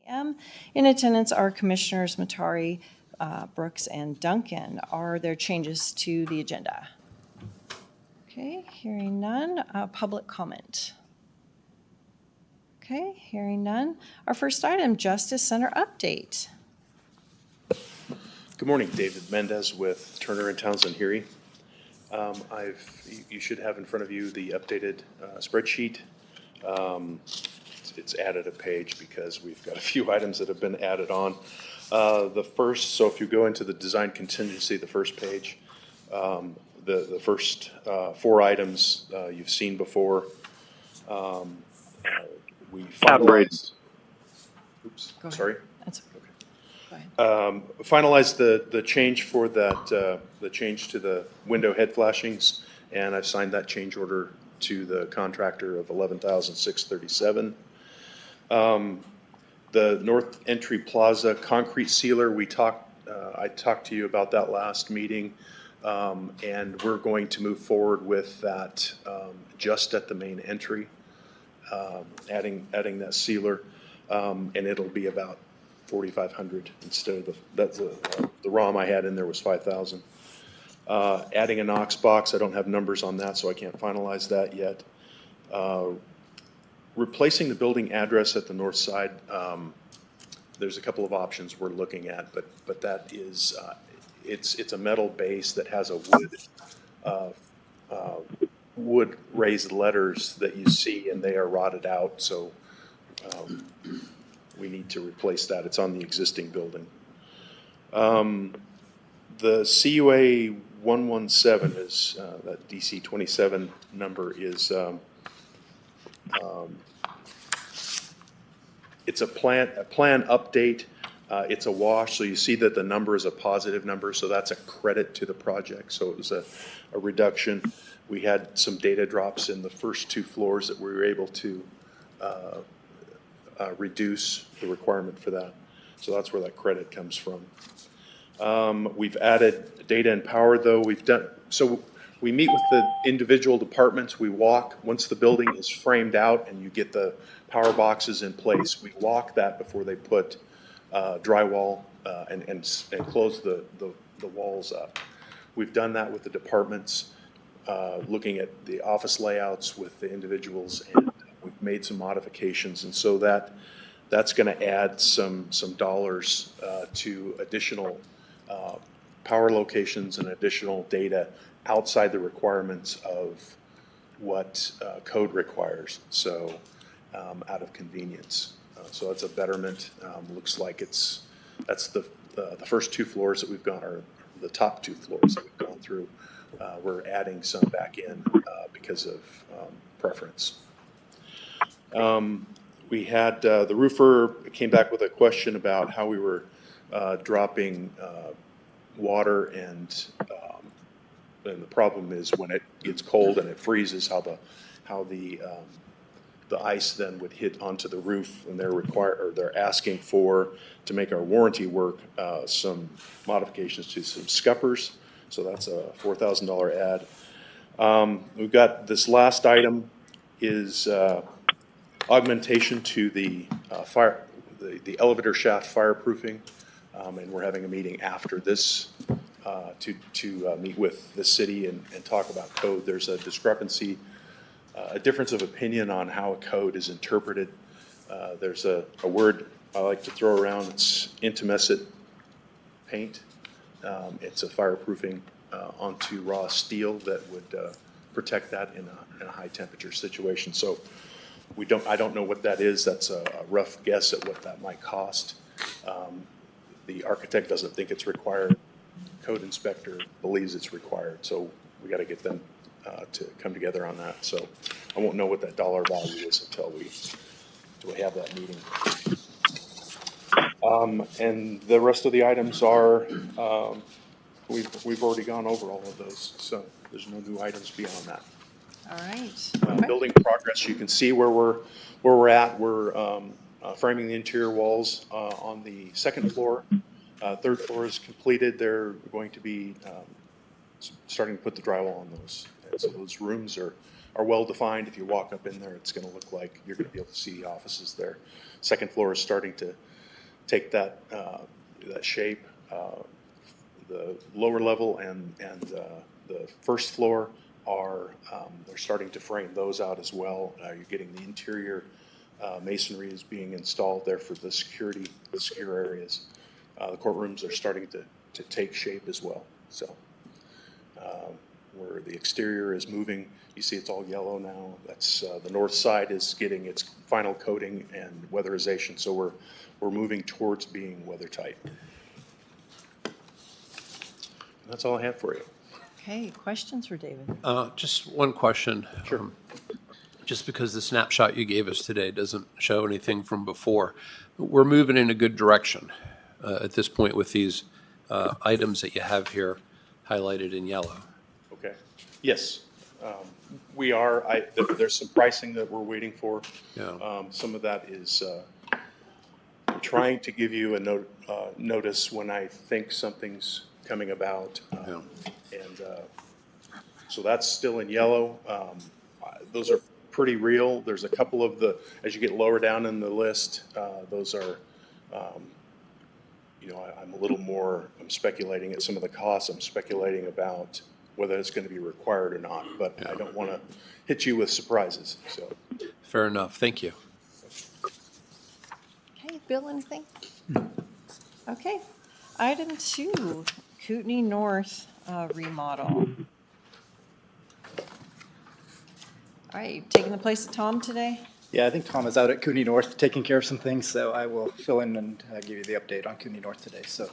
a.m. In attendance are Commissioners Matari, Brooks, and Duncan. Are there changes to the agenda? Okay, hearing none. Public comment. Okay, hearing none. Our first item, Justice Center update. Good morning, David Mendez with Turner and Townsend Hearing. You should have in front of you the updated spreadsheet. It's added a page because we've got a few items that have been added on. So if you go into the design contingency, the first page, the first 4 items you've seen before. We finalized. Oops, sorry. That's okay. Go ahead. Finalized the change for that, the change to the window head flashings, and I've signed that change order to the contractor of $11,637. The North Entry Plaza concrete sealer, I talked to you about that last meeting, and we're going to move forward with that just at the main entry, adding that sealer, and it'll be about $4,500 instead of the ROM I had in there was $5,000. Adding a Knox box, I don't have numbers on that, so I can't finalize that yet. Replacing the building address at the north side, there's a couple of options we're looking at, but that is, it's a metal base that has a wood raised letters that you see, and they are rotted out, so we need to replace that. It's on the existing building. The CUA 117 is, that DC 27 number is, it's a plan update. It's a wash, so you see that the number is a positive number, so that's a credit to the project. So it was a reduction. We had some data drops in the first 2 floors that we were able to reduce the requirement for that. So that's where that credit comes from. We've added data and power, though. So we meet with the individual departments. We walk, once the building is framed out and you get the power boxes in place, we walk that before they put drywall and close the walls up. We've done that with the departments, looking at the office layouts with the individuals, and we've made some modifications, and so that's going to add some dollars to additional power locations and additional data outside the requirements of what code requires, so out of convenience. So that's a betterment. Looks like that's the first 2 floors that we've gone, or the top 2 floors that we've gone through. We're adding some back in because of preference. We had the roofer came back with a question about how we were dropping water, and the problem is when it gets cold and it freezes, how the ice then would hit onto the roof, and they're asking for, to make our warranty work, some modifications to some scuppers. So that's a $4,000 add. We've got this last item is augmentation to the the elevator shaft fireproofing, and we're having a meeting after this to meet with the city and talk about code. There's a discrepancy, a difference of opinion on how a code is interpreted. There's a word I like to throw around. It's intumescent paint. It's a fireproofing onto raw steel that would protect that in a high temperature situation. So I don't know what that is. That's a rough guess at what that might cost. The architect doesn't think it's required. Code inspector believes it's required. So we got to get them to come together on that. So I won't know what that dollar value is until we have that meeting. And the rest of the items are, we've already gone over all of those. So there's no new items beyond that. All right. Building progress, you can see where we're at. We're framing the interior walls on the 2nd floor. 3rd floor is completed. They're going to be starting to put the drywall on those. And so those rooms are well defined. If you walk up in there, it's going to look like you're going to be able to see the offices there. 2nd floor is starting to take that, that shape. The lower level and the first floor are, they're starting to frame those out as well. You're getting the interior masonry is being installed there for the secure areas. The courtrooms are starting to take shape as well. So where the exterior is moving, you see it's all yellow now. That's the north side is getting its final coating and weatherization. So we're moving towards being weather tight. That's all I have for you. Okay, questions for David? Just one question. Sure. Just because the snapshot you gave us today doesn't show anything from before, we're moving in a good direction at this point with these items that you have here highlighted in yellow. Okay. Yes, we are. There's some pricing that we're waiting for. Yeah. Some of that is I'm trying to give you a notice when I think something's coming about, Yeah. and so that's still in yellow. Those are pretty real. There's a couple of as you get lower down in the list, those are, you know, I'm a little more, I'm speculating at some of the costs. I'm speculating about whether it's going to be required or not, but I don't want to hit you with surprises. So Fair enough. Thank you. Okay, Bill, anything? Okay. Item 2, Kootenai North remodel. All right, taking the place of Tom today? Yeah, I think Tom is out at Kootenai North taking care of some things, so I will fill in and give you the update on Kootenai North today. So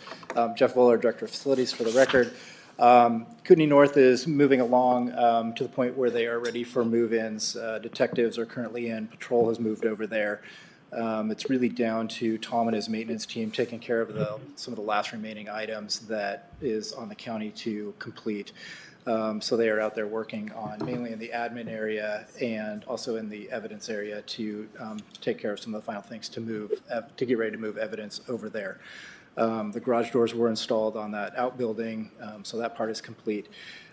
Jeff Voller, Director of Facilities for the record. Kootenai North is moving along to the point where they are ready for move-ins. Detectives are currently in, patrol has moved over there. It's really down to Tom and his maintenance team taking care of some of the last remaining items that is on the county to complete. So they are out there working on mainly in the admin area and also in the evidence area to take care of some of the final things to get ready to move evidence over there. The garage doors were installed on that outbuilding, so that part is complete.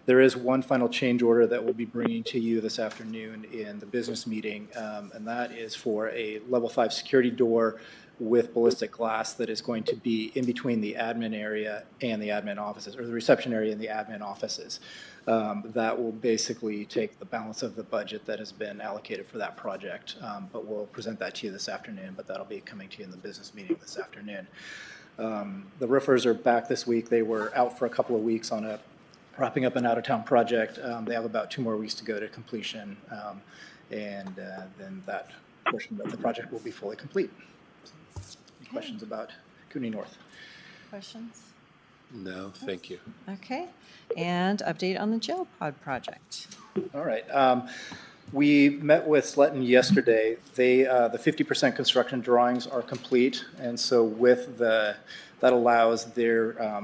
There is one final change order that we'll be bringing to you this afternoon in the business meeting, and that is for a level 5 security door with ballistic glass that is going to be in between the admin area and the admin offices, or the reception area and the admin offices. That will basically take the balance of the budget that has been allocated for that project, but we'll present that to you this afternoon, but that'll be coming to you in the business meeting this afternoon. The roofers are back this week. They were out for a couple of weeks on wrapping up an out-of-town project. They have about 2 more weeks to go to completion, and then that portion of the project will be fully complete. Any questions about Kootenai North? Questions? No, thank you. Okay, and update on the jail pod project. All right. We met with Sletton yesterday. The 50% construction drawings are complete, and so with that allows their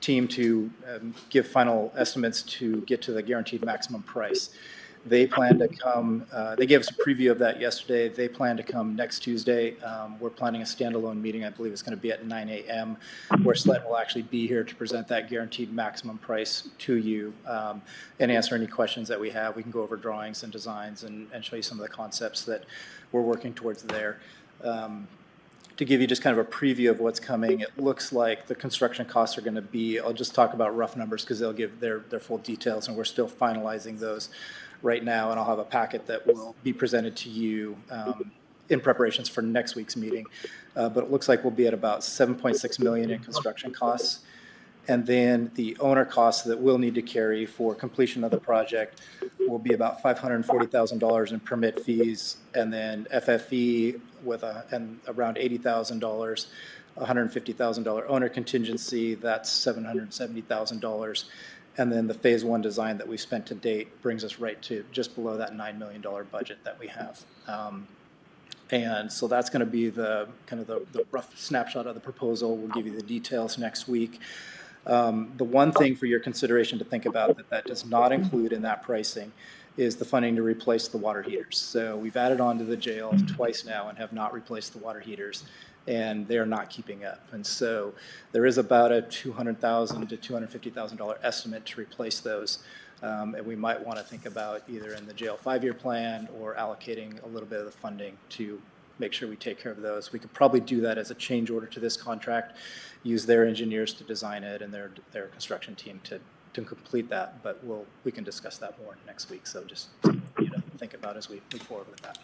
team to give final estimates to get to the guaranteed maximum price. They plan to come, they gave us a preview of that yesterday. They plan to come next Tuesday. We're planning a standalone meeting. I believe it's going to be at 9 a.m. where Sletton will actually be here to present that guaranteed maximum price to you and answer any questions that we have. We can go over drawings and designs and show you some of the concepts that we're working towards there. To give you just kind of a preview of what's coming, it looks like the construction costs are going to be, I'll just talk about rough numbers because they'll give their full details, and we're still finalizing those right now, and I'll have a packet that will be presented to you in preparations for next week's meeting. But it looks like we'll be at about $7.6 million in construction costs. And then the owner costs that we'll need to carry for completion of the project will be about $540,000 in permit fees, and then FFE and around $80,000, $150,000 owner contingency, that's $770,000. And then the phase 1 design that we spent to date brings us right to just below that $9 million budget that we have. And so that's going to be the rough snapshot of the proposal. We'll give you the details next week. The one thing for your consideration to think about that does not include in that pricing is the funding to replace the water heaters. So we've added on to the jail twice now and have not replaced the water heaters, and they're not keeping up. And so there is about a $200,000 to $250,000 estimate to replace those. And we might want to think about either in the jail 5-year plan or allocating a little bit of the funding to make sure we take care of those. We could probably do that as a change order to this contract, use their engineers to design it and their construction team to complete that, but we can discuss that more next week. So just think about as we move forward with that.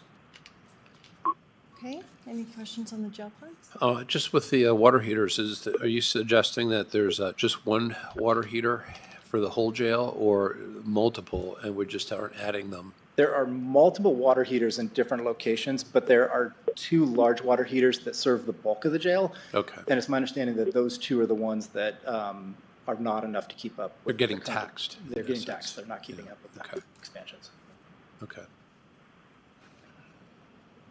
Okay, any questions on the jail funds? Just with the water heaters, are you suggesting that there's just one water heater for the whole jail or multiple, and we just aren't adding them? There are multiple water heaters in different locations, but there are 2 large water heaters that serve the bulk of the jail. Okay. And it's my understanding that those 2 are the ones that are not enough to keep up with. They're getting the kind of- taxed. They're getting taxed. They're not keeping up with the Okay. expansions. Okay.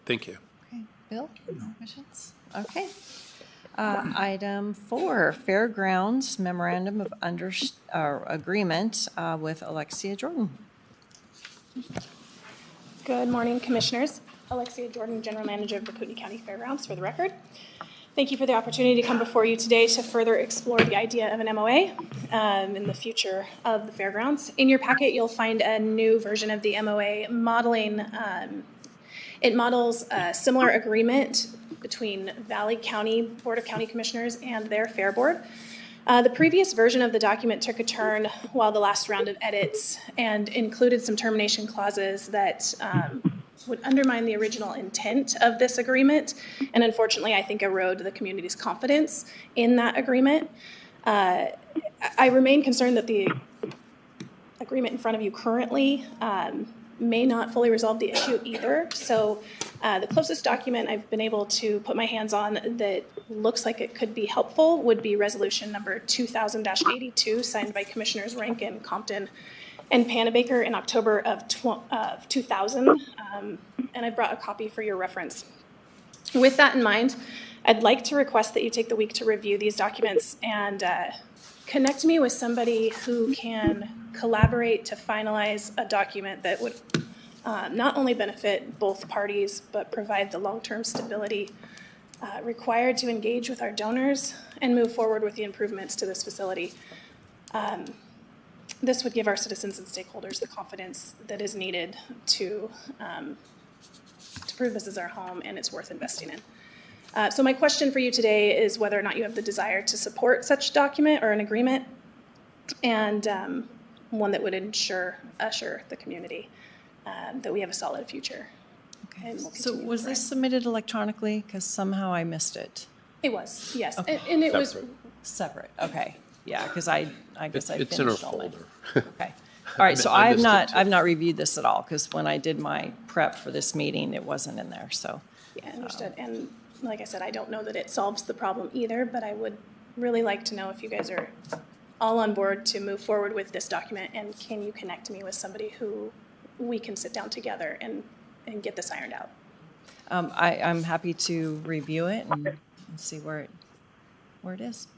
Thank you. Okay, Bill, any questions? Okay. Item 4, Fairgrounds Memorandum of Agreement with Alexia Jordan. Good morning, Commissioners. Alexia Jordan, General Manager of the Kootenai County Fairgrounds, for the record. Thank you for the opportunity to come before you today to further explore the idea of an MOA in the future of the fairgrounds. In your packet, you'll find a new version of the MOA modeling. It models a similar agreement between Valley County Board of County Commissioners and their Fair Board. The previous version of the document took a turn while the last round of edits and included some termination clauses that would undermine the original intent of this agreement, and unfortunately, I think erode the community's confidence in that agreement. I remain concerned that the agreement in front of you currently may not fully resolve the issue either. So the closest document I've been able to put my hands on that looks like it could be helpful would be resolution number 2000-82, signed by Commissioners Rankin, Compton, and Panabaker in October of 2000. And I brought a copy for your reference. With that in mind, I'd like to request that you take the week to review these documents and connect me with somebody who can collaborate to finalize a document that would not only benefit both parties, but provide the long-term stability required to engage with our donors and move forward with the improvements to this facility. This would give our citizens and stakeholders the confidence that is needed to prove this is our home and it's worth investing in. So my question for you today is whether or not you have the desire to support such document or an agreement, and one that would assure the community that we have a solid future. Okay. And we'll So continue was to this thrive. submitted electronically? Because somehow I missed it. It was, yes. Okay. And it was, Separate, okay. Yeah, because I guess I It's in our finished all my. folder. Okay. All right, so I I've missed it too. I've not reviewed this at all, because when I did my prep for this meeting, it wasn't in there, so. yeah, understood. And like I said, I don't know that it solves the problem either, but I would really like to know if you guys are all on board to move forward with this document, and can you connect me with somebody who we can sit down together and get this ironed out? I'm happy to review it and see where it is.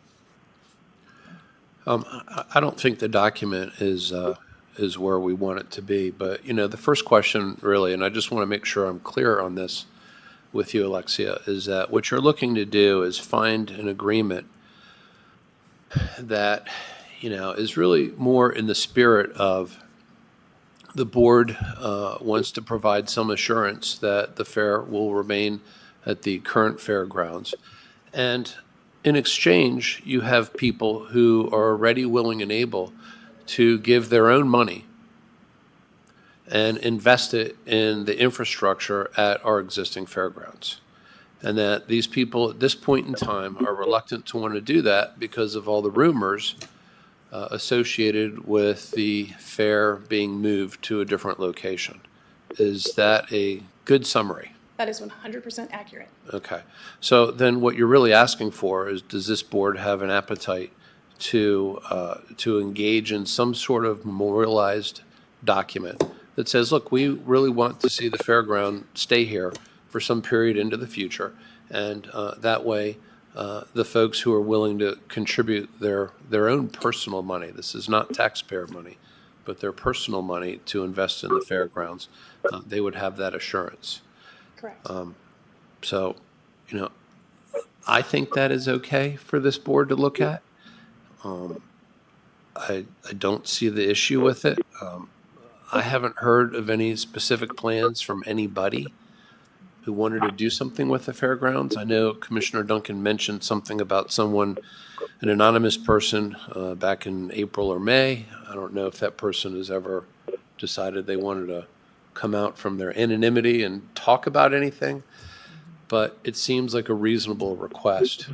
I don't think the document is where we want it to be, but the first question really, and I just want to make sure I'm clear on this with you, Alexia, is that what you're looking to do is find an agreement that is really more in the spirit of the board wants to provide some assurance that the fair will remain at the current fairgrounds, and in exchange, you have people who are ready, willing, and able to give their own money and invest it in the infrastructure at our existing fairgrounds. And that these people at this point in time are reluctant to want to do that because of all the rumors associated with the fair being moved to a different location. Is that a good summary? That is 100% accurate. Okay. So then what you're really asking for is, does this board have an appetite to engage in some sort of memorialized document that says, look, we really want to see the fairground stay here for some period into the future, and that way the folks who are willing to contribute their own personal money, this is not taxpayer money, but their personal money to invest in the fairgrounds, they would have that assurance. Correct. So, I think that is okay for this board to look at. I don't see the issue with it. I haven't heard of any specific plans from anybody who wanted to do something with the fairgrounds. I know Commissioner Duncan mentioned something about someone, an anonymous person, back in April or May. I don't know if that person has ever decided they wanted to come out from their anonymity and talk about anything, but it seems like a reasonable request.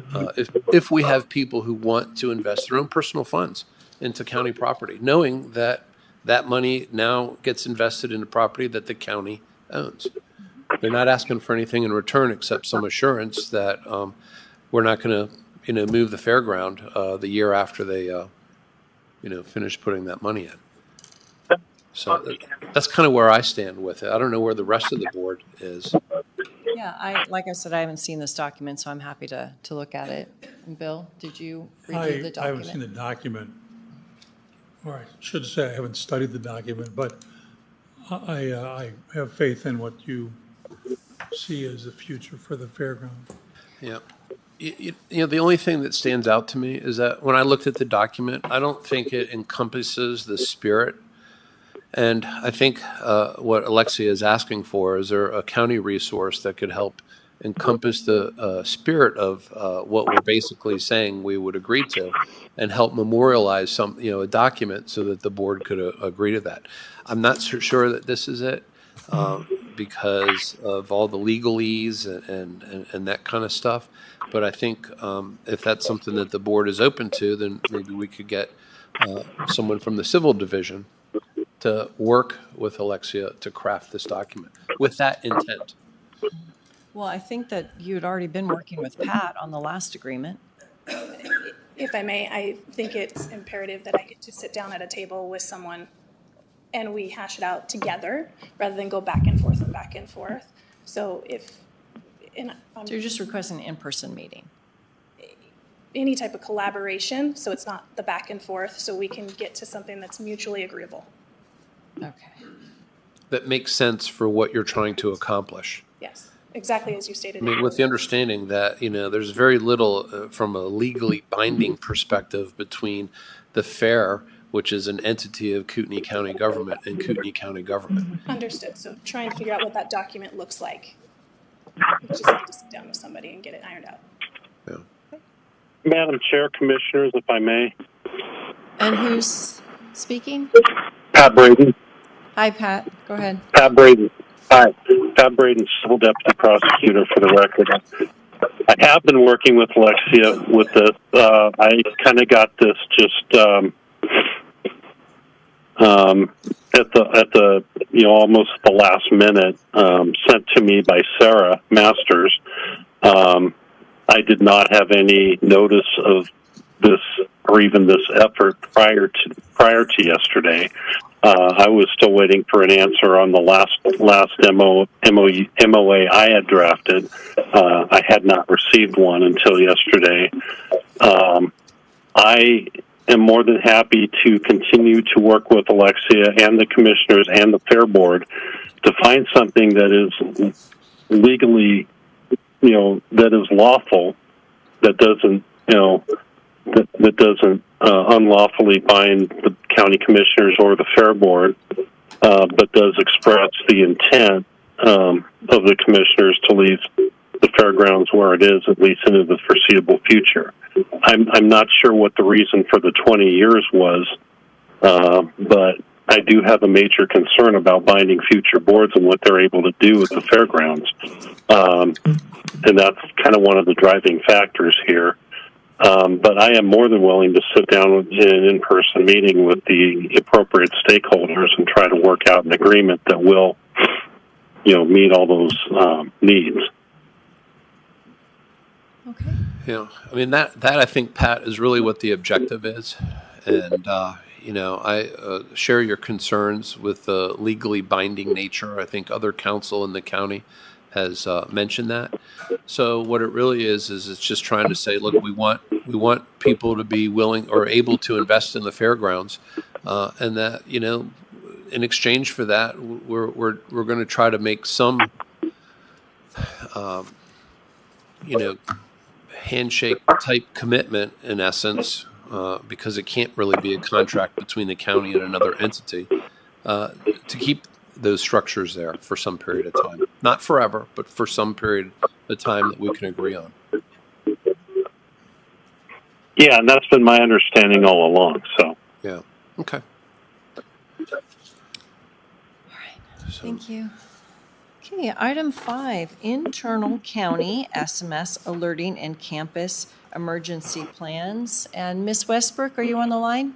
If we have people who want to invest their own personal funds into county property, knowing that that money now gets invested in a property that the county owns. They're not asking for anything in return except some assurance that we're not going to, move the fairground the year after they, finish putting that money in. So that's kind of where I stand with it. I don't know where the rest of the board is. Yeah, like I said, I haven't seen this document, so I'm happy to look at it. And Bill, did you review the document? I haven't seen the document, or I should say I haven't studied the document, but I have faith in what you see as the future for the fairground. Yeah. The only thing that stands out to me is that when I looked at the document, I don't think it encompasses the spirit. And I think what Alexia is asking for is there a county resource that could help encompass the spirit of what we're basically saying we would agree to, and help memorialize a document so that the board could agree to that. I'm not sure that this is it because of all the legalese and that kind of stuff. But I think if that's something that the board is open to, then maybe we could get someone from the civil division to work with Alexia to craft this document with that intent. Well, I think that you had already been working with Pat on the last agreement. If I may, I think it's imperative that I get to sit down at a table with someone and we hash it out together rather than go back and forth and back and forth. So So you're just requesting an in-person meeting? Any type of collaboration, so it's not the back and forth, so we can get to something that's mutually agreeable. Okay. That makes sense for what you're trying to accomplish. Yes, exactly as you stated. I mean, with the understanding that, there's very little from a legally binding perspective between the fair, which is an entity of Kootenai County government, and Kootenai County government. Understood. So try and figure out what that document looks like. You just have to sit down with somebody and get it ironed out. Yeah. Madam Chair, Commissioners, if I may. And who's speaking? Pat Braden. Hi, Pat. Go ahead. Pat Braden. Hi. Pat Braden, Civil Deputy Prosecutor, for the record. I have been working with Alexia with this. I kind of got this just at the almost the last minute, sent to me by Sarah Masters. I did not have any notice of this or even this effort prior to yesterday. I was still waiting for an answer on the last MOA I had drafted. I had not received one until yesterday. I am more than happy to continue to work with Alexia and the commissioners and the Fair Board to find something that is legally, that is lawful, that doesn't, that doesn't unlawfully bind the county commissioners or the Fair Board, but does express the intent of the commissioners to leave the fairgrounds where it is, at least into the foreseeable future. I'm not sure what the reason for the 20 years was, but I do have a major concern about binding future boards and what they're able to do with the fairgrounds. And that's kind of one of the driving factors here. But I am more than willing to sit down in an in-person meeting with the appropriate stakeholders and try to work out an agreement that will, meet all those needs. Okay. Yeah, I mean, that I think, Pat, is really what the objective is. And, I share your concerns with the legally binding nature. I think other counsel in the county has mentioned that. So what it really is it's just trying to say, look, we want people to be willing or able to invest in the fairgrounds, and that, in exchange for that, we're going to try to make some, handshake type commitment in essence, because it can't really be a contract between the county and another entity, to keep those structures there for some period of time. Not forever, but for some period of time that we can agree on. Yeah, and that's been my understanding all along. So Yeah. Okay. All right, thank you. Okay, item 5, internal county SMS alerting and campus emergency plans. And Ms. Westbrook, are you on the line?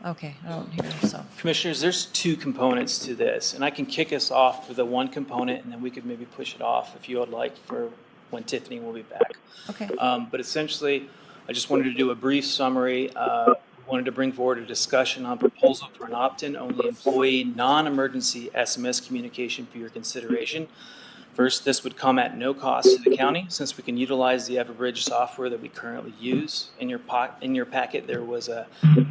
Okay, I don't hear her, so. Commissioners, there's 2 components to this, and I can kick us off with the one component, and then we could maybe push it off if you would like for when Tiffany will be back. Okay. But essentially, I just wanted to do a brief summary. Wanted to bring forward a discussion on proposal for an opt-in only employee non-emergency SMS communication for your consideration. First, this would come at no cost to the county, since we can utilize the Everbridge software that we currently use. In your packet, there was a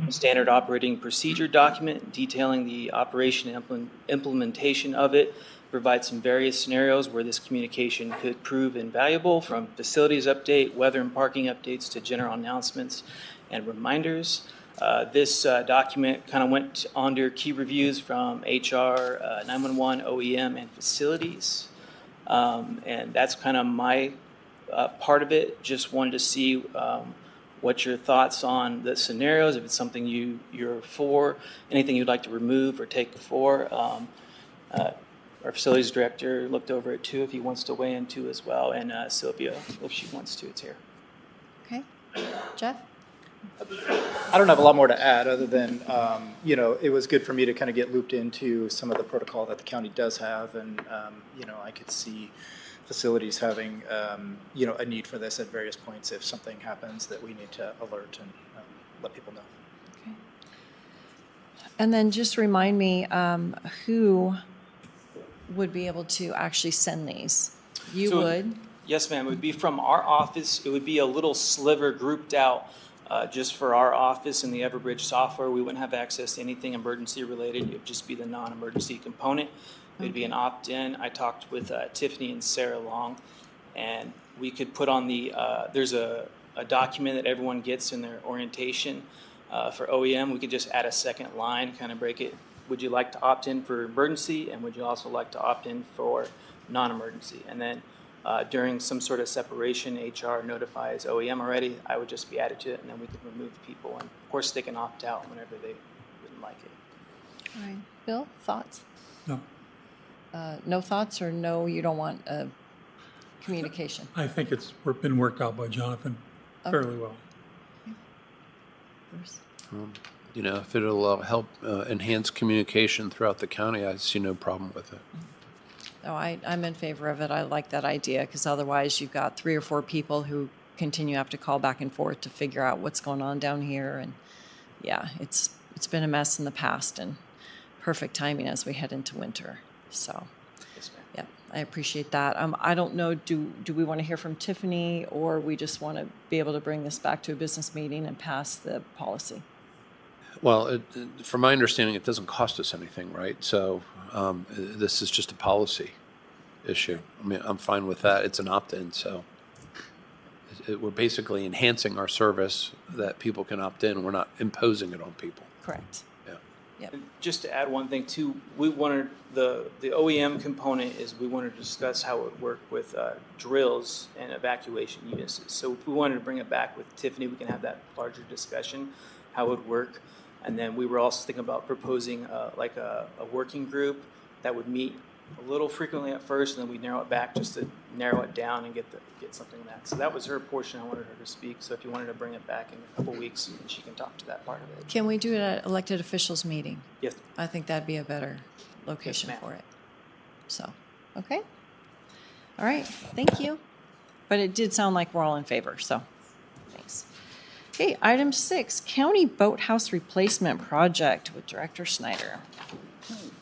standard operating procedure document detailing the operation and implementation of it. Provide some various scenarios where this communication could prove invaluable, from facilities update, weather and parking updates, to general announcements and reminders. This document kind of went under key reviews from HR, 911, OEM, and facilities. And that's kind of my part of it. Just wanted to see what your thoughts on the scenarios, if it's something you're for, anything you'd like to remove or take for. Our facilities director looked over it too, if he wants to weigh in too as well, and Sylvia, if she wants to, it's here. Okay, Jeff? I don't have a lot more to add other than, it was good for me to kind of get looped into some of the protocol that the county does have. And, I could see facilities having, a need for this at various points if something happens that we need to alert and let people know. Okay. And then just remind me, who would be able to actually send these? You So, would? Yes, ma'am. It would be from our office. It would be a little sliver grouped out just for our office in the Everbridge software. We wouldn't have access to anything emergency related. It would just be the non-emergency component. It would be an opt-in. I talked with Tiffany and Sarah Long, and we could put on the, there's a document that everyone gets in their orientation for OEM. We could just add a second line, kind of break it. Would you like to opt in for emergency, and would you also like to opt in for non-emergency? And then during some sort of separation, HR notifies OEM already. I would just be added to it, and then we could remove people. And of course, they can opt out whenever they wouldn't like it. All right. Bill, thoughts? No, No thoughts, or no, you don't want communication? I think it's been worked out by Jonathan fairly well. Bruce? If it'll help enhance communication throughout the county, I see no problem with it. Oh, I'm in favor of it. I like that idea, because otherwise you've got 3 or 4 people who continue to have to call back and forth to figure out what's going on down here. And yeah, it's been a mess in the past, and perfect timing as we head into winter. So, Yes, ma'am. yeah, I appreciate that. I don't know, do we want to hear from Tiffany, or we just want to be able to bring this back to a business meeting and pass the policy? Well, from my understanding, it doesn't cost us anything, right? So this is just a policy issue. I mean, I'm fine with that. It's an opt-in, so we're basically enhancing our service that people can opt in. We're not imposing it on people. Correct. Yeah. Yep. And just to add one thing too, we wanted the OEM component is we wanted to discuss how it would work with drills and evacuation units. So if we wanted to bring it back with Tiffany, we can have that larger discussion, how it would work. And then we were also thinking about proposing like a working group that would meet a little frequently at first, and then we narrow it back just to narrow it down and get something of that. So that was her portion. I wanted her to speak. So if you wanted to bring it back in a couple weeks, and she can talk to that part of it. Can we do it at elected officials meeting? Yes. I think that'd be a better location Yes, ma'am. for it. So, okay. All right, thank you. But it did sound like we're all in favor, so thanks. Okay, item 6, County Boathouse Replacement Project with Director Snyder.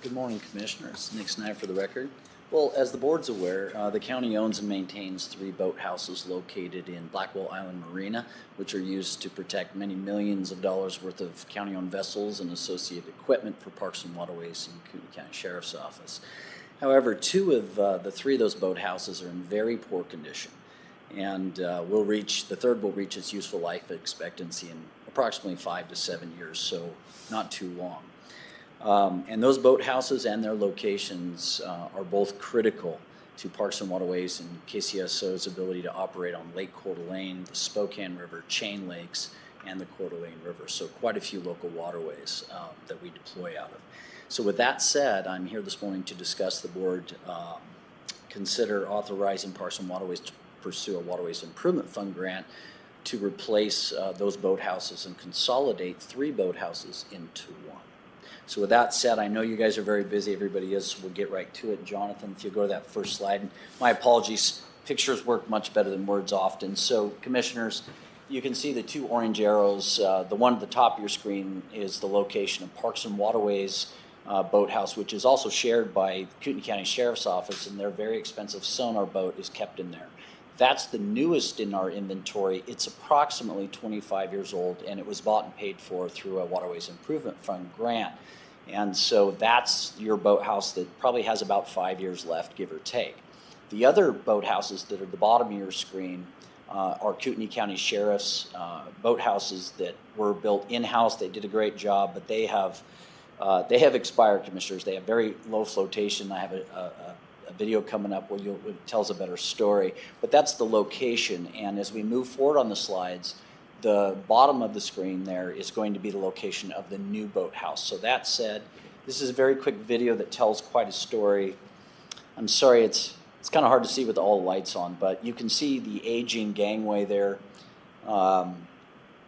Good morning, Commissioners. Nick Snyder for the record. Well, as the board's aware, the county owns and maintains 3 boathouses located in Blackwell Island Marina, which are used to protect many millions of dollars worth of county-owned vessels and associated equipment for Parks and Waterways and Kootenai County Sheriff's Office. However, 2 of the 3 of those boathouses are in very poor condition, and the third will reach its useful life expectancy in approximately 5 to 7 years, so not too long. And those boathouses and their locations are both critical to Parks and Waterways and KCSO's ability to operate on Lake Coeur d'Alene, the Spokane River, Chain Lakes, and the Coeur d'Alene River. So quite a few local waterways that we deploy out of. So with that said, I'm here this morning to discuss the board consider authorizing Parks and Waterways to pursue a Waterways Improvement Fund grant to replace those boathouses and consolidate 3 boathouses into 1. So with that said, I know you guys are very busy. Everybody is. We'll get right to it. Jonathan, if you go to that first slide. And my apologies. Pictures work much better than words often. So, Commissioners, you can see the 2 orange arrows. The one at the top of your screen is the location of Parks and Waterways boathouse, which is also shared by Kootenai County Sheriff's Office, and their very expensive sonar boat is kept in there. That's the newest in our inventory. It's approximately 25 years old, and it was bought and paid for through a Waterways Improvement Fund grant. And so that's your boathouse that probably has about 5 years left, give or take. The other boathouses that are at the bottom of your screen are Kootenai County Sheriff's boathouses that were built in-house. They did a great job, but they have expired, Commissioners. They have very low flotation. I have a video coming up where it tells a better story. But that's the location. And as we move forward on the slides, the bottom of the screen there is going to be the location of the new boathouse. So that said, this is a very quick video that tells quite a story. I'm sorry, it's kind of hard to see with all the lights on, but you can see the aging gangway there.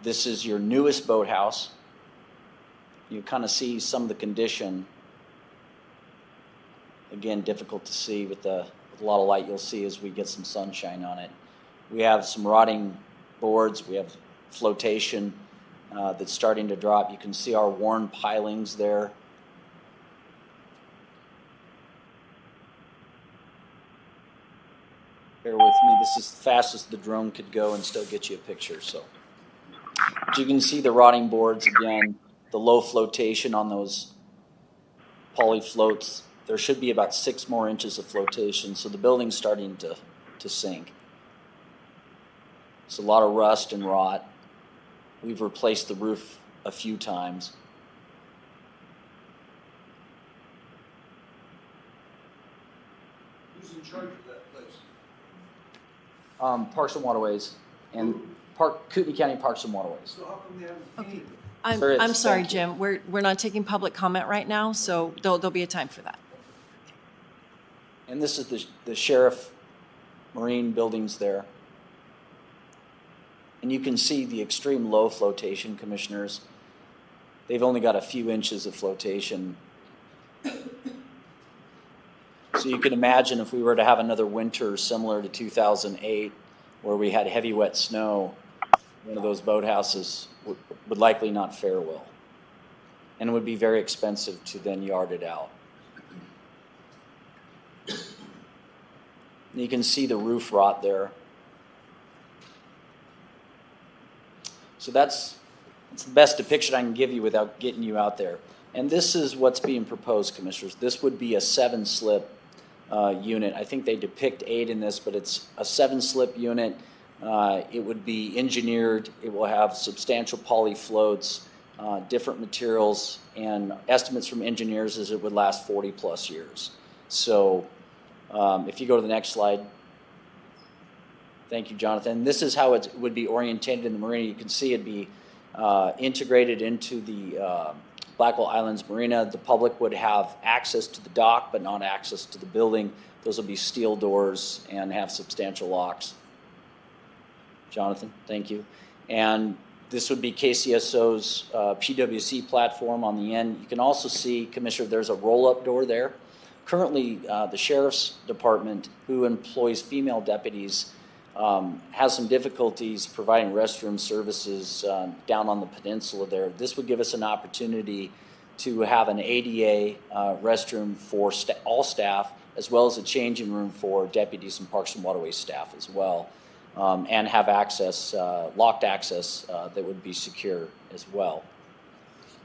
This is your newest boathouse. You kind of see some of the condition. Again, difficult to see with a lot of light. You'll see as we get some sunshine on it. We have some rotting boards. We have flotation that's starting to drop. You can see our worn pilings there. Bear with me. This is the fastest the drone could go and still get you a picture. So, but you can see the rotting boards again, the low flotation on those poly floats. There should be about 6 more inches of flotation, so the building's starting to sink. It's a lot of rust and rot. We've replaced the roof a few times. Who's in charge of that place? Parks and Waterways and Kootenai County Parks and Waterways. So how come they haven't Okay. painted it? I'm sorry, Thank you. Jim. We're not taking public comment right now, so there'll be a time for that. And this is the Sheriff Marine buildings there. And you can see the extreme low flotation, Commissioners. They've only got a few inches of flotation. So you can imagine if we were to have another winter similar to 2008, where we had heavy wet snow, one of those boathouses would likely not fare well. And it would be very expensive to then yard it out. You can see the roof rot there. So that's the best depiction I can give you without getting you out there. And this is what's being proposed, Commissioners. This would be a 7-slip unit. I think they depict 8 in this, but it's a 7-slip unit. It would be engineered. It will have substantial poly floats, different materials, and estimates from engineers is it would last 40+ years. So if you go to the next slide. Thank you, Jonathan. This is how it would be orientated in the marina. You can see it'd be integrated into the Blackwell Islands Marina. The public would have access to the dock, but not access to the building. Those will be steel doors and have substantial locks. Jonathan, thank you. And this would be KCSO's PWC platform on the end. You can also see, Commissioner, there's a roll-up door there. Currently, the Sheriff's Department, who employs female deputies, has some difficulties providing restroom services down on the peninsula there. This would give us an opportunity to have an ADA restroom for all staff, as well as a changing room for deputies and Parks and Waterways staff as well, and have access, locked access that would be secure as well.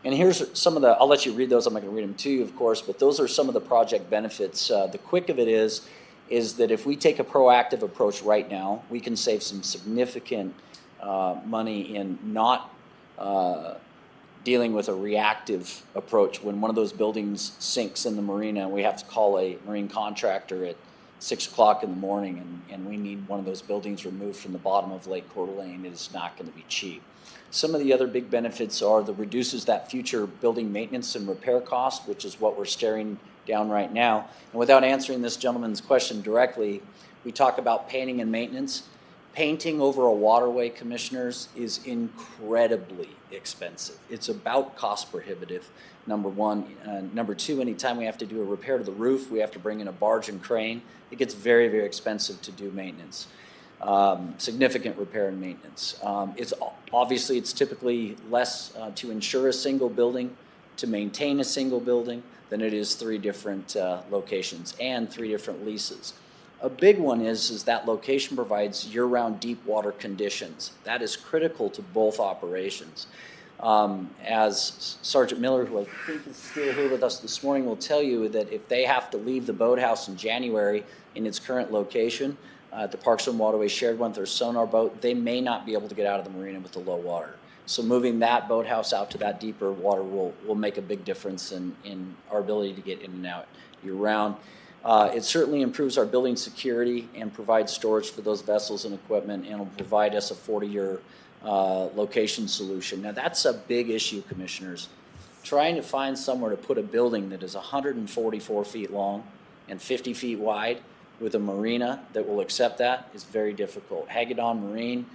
And here's some of the, I'll let you read those. I'm not going to read them to you, of course, but those are some of the project benefits. The quick of it is that if we take a proactive approach right now, we can save some significant money in not dealing with a reactive approach. When one of those buildings sinks in the marina, we have to call a marine contractor at 6 o'clock in the morning, and we need one of those buildings removed from the bottom of Lake Coeur d'Alene. It is not going to be cheap. Some of the other big benefits are the reduces that future building maintenance and repair cost, which is what we're staring down right now. And without answering this gentleman's question directly, we talk about painting and maintenance. Painting over a waterway, commissioners, is incredibly expensive. It's about cost prohibitive, number one. Number two, anytime we have to do a repair to the roof, we have to bring in a barge and crane. It gets very, very expensive to do maintenance, significant repair and maintenance. It's typically less to insure a single building, to maintain a single building, than it is 3 different locations and 3 different leases. A big one is that location provides year-round deep water conditions. That is critical to both operations. As Sergeant Miller, who I think is still here with us this morning, will tell you that if they have to leave the boathouse in January in its current location, at the Parks and Waterways shared one with their sonar boat, they may not be able to get out of the marina with the low water. So moving that boathouse out to that deeper water will make a big difference in our ability to get in and out year-round. It certainly improves our building security and provides storage for those vessels and equipment, and will provide us a 40-year location solution. Now, that's a big issue, commissioners. Trying to find somewhere to put a building that is 144 feet long and 50 feet wide with a marina that will accept that is very difficult. Hagedon Marine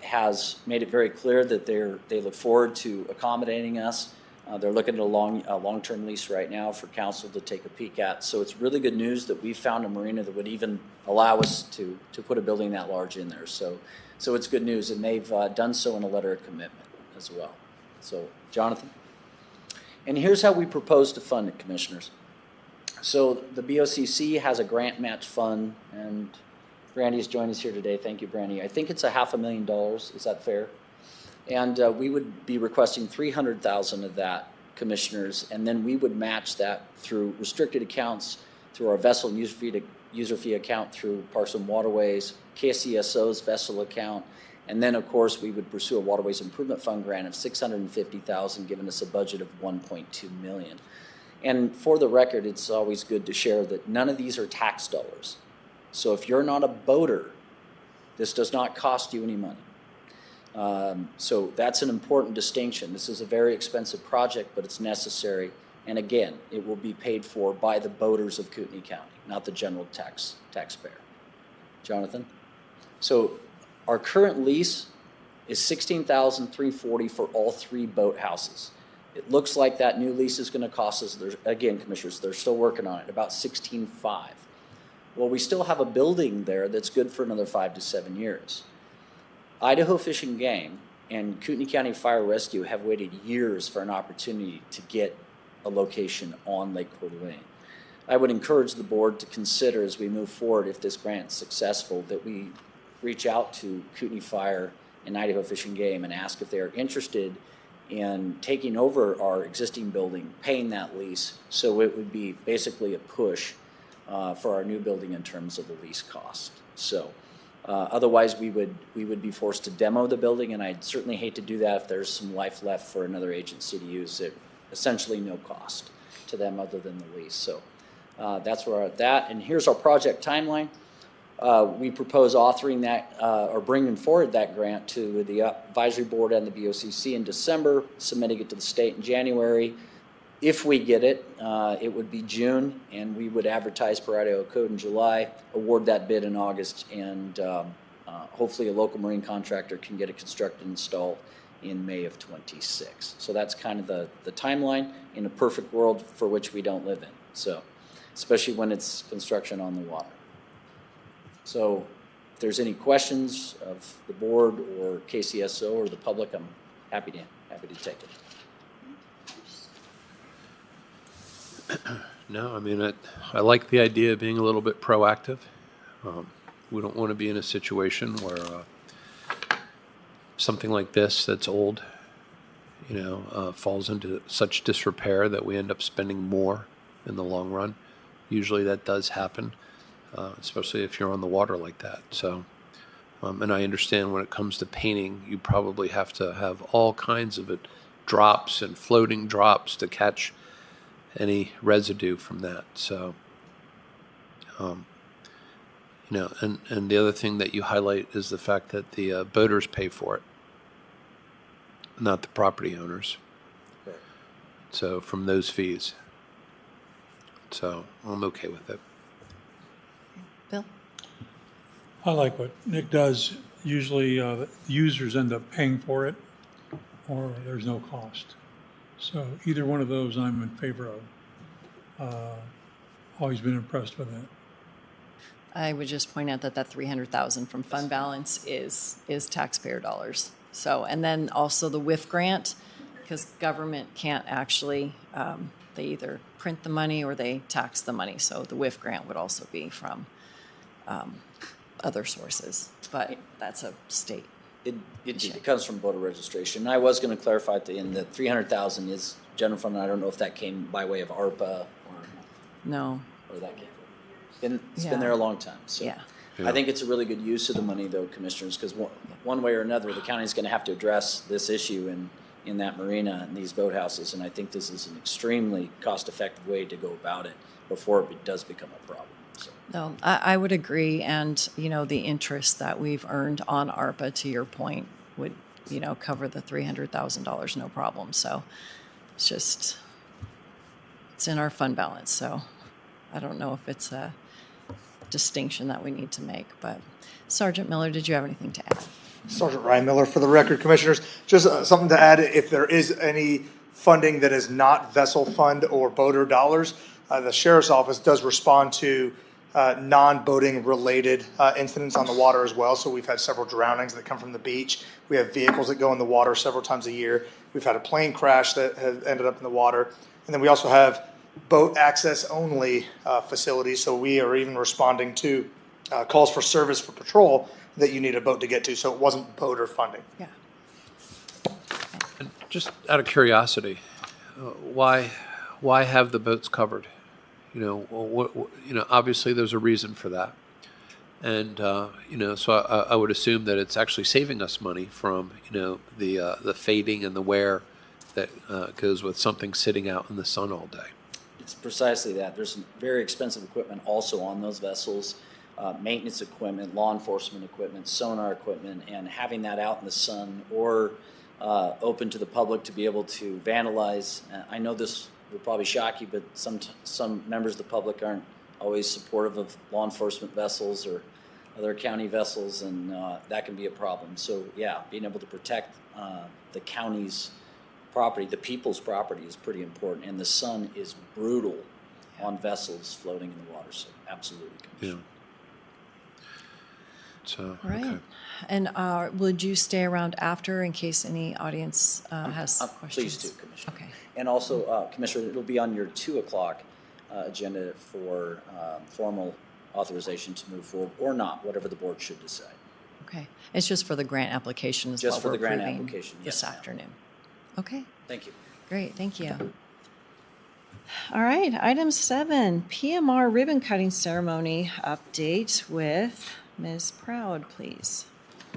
has made it very clear that they look forward to accommodating us. They're looking at a long-term lease right now for council to take a peek at. So it's really good news that we found a marina that would even allow us to put a building that large in there. So it's good news, and they've done so in a letter of commitment as well. So, Jonathan? And here's how we propose to fund it, commissioners. So the BOCC has a grant match fund, and Brandy's joined us here today. Thank you, Brandy. I think it's $500,000. Is that fair? And we would be requesting $300,000 of that, commissioners, and then we would match that through restricted accounts, through our vessel and user fee account, through Parks and Waterways, KCSO's vessel account, and then, of course, we would pursue a Waterways Improvement Fund grant of $650,000, giving us a budget of $1.2 million. And for the record, it's always good to share that none of these are tax dollars. So if you're not a boater, this does not cost you any money. So that's an important distinction. This is a very expensive project, but it's necessary. And again, it will be paid for by the boaters of Kootenai County, not the general taxpayer. Jonathan? So our current lease is $16,340 for all 3 boathouses. It looks like that new lease is going to cost us, again, commissioners, they're still working on it, about $16,500. Well, we still have a building there that's good for another 5 to 7 years. Idaho Fish and Game and Kootenai County Fire Rescue have waited years for an opportunity to get a location on Lake Coeur d'Alene. I would encourage the board to consider, as we move forward, if this grant is successful, that we reach out to Kootenai Fire and Idaho Fish and Game and ask if they are interested in taking over our existing building, paying that lease, so it would be basically a push for our new building in terms of the lease cost. So otherwise we would be forced to demo the building, and I'd certainly hate to do that if there's some life left for another agency to use it. Essentially no cost to them other than the lease. So that's where we're at that. And here's our project timeline. We propose authoring that or bringing forward that grant to the advisory board and the BOCC in December, submitting it to the state in January. If we get it, it would be June, and we would advertise per Idaho code in July, award that bid in August, and hopefully a local marine contractor can get it constructed and installed in May of 26. So that's kind of the timeline in a perfect world for which we don't live in. So, especially when it's construction on the water. So if there's any questions of the board or KCSO or the public, I'm happy to take it. No, I mean, I like the idea of being a little bit proactive. We don't want to be in a situation where something like this that's old, falls into such disrepair that we end up spending more in the long run. Usually that does happen, especially if you're on the water like that. So, and I understand when it comes to painting, you probably have to have all kinds of drops and floating drops to catch any residue from that. So, and the other thing that you highlight is the fact that the boaters pay for it, not the property owners. Correct. So from those fees. So I'm okay with it. Bill? I like what Nick does. Usually the users end up paying for it or there's no cost. So either one of those I'm in favor of. Always been impressed with that. I would just point out that 300,000 from fund balance is taxpayer dollars. So, and then also the WIF grant, because government can't actually, they either print the money or they tax the money. So the WIF grant would also be from other sources, but that's a state. It comes from voter registration. I was going to clarify at the end that 300,000 is general fund. I don't know if that came by way of ARPA or No. where that came from. It's Yeah. been there a long time. So Yeah. I think it's a really good use of the money, though, commissioners, because one way or another, the county's going to have to address this issue in that marina and these boathouses. And I think this is an extremely cost-effective way to go about it before it does become a problem. So. No, I would agree. And, the interest that we've earned on ARPA, to your point, would, cover the $300,000, no problem. So it's in our fund balance. So I don't know if it's a distinction that we need to make. But Sergeant Miller, did you have anything to add? Sergeant Ryan Miller for the record, commissioners. Just something to add, if there is any funding that is not vessel fund or boater dollars, the sheriff's office does respond to non-boating related incidents on the water as well. So we've had several drownings that come from the beach. We have vehicles that go in the water several times a year. We've had a plane crash that has ended up in the water. And then we also have boat access only facilities. So we are even responding to calls for service for patrol that you need a boat to get to. So it wasn't boater funding. Yeah. And just out of curiosity, why have the boats covered? Obviously there's a reason for that. And, so I would assume that it's actually saving us money from, the fading and the wear that goes with something sitting out in the sun all day. It's precisely that. There's some very expensive equipment also on those vessels, maintenance equipment, law enforcement equipment, sonar equipment, and having that out in the sun or open to the public to be able to vandalize. I know this will probably shock you, but some members of the public aren't always supportive of law enforcement vessels or other county vessels, and that can be a problem. So yeah, being able to protect the county's property, the people's property, is pretty important, and the sun is brutal on vessels floating in the water. So absolutely. Yeah. So All right. okay. And would you stay around after in case any audience has questions? Please do, Commissioner. Okay. And also, Commissioner, it'll be on your 2 o'clock agenda for formal authorization to move forward or not, whatever the board should decide. Okay. It's just for the grant application as well. Just for the grant approving application, this yes, ma'am. afternoon. Okay. Thank you. Great. Thank you. All right. Item 7, PMR ribbon cutting ceremony update with Ms. Proud, please.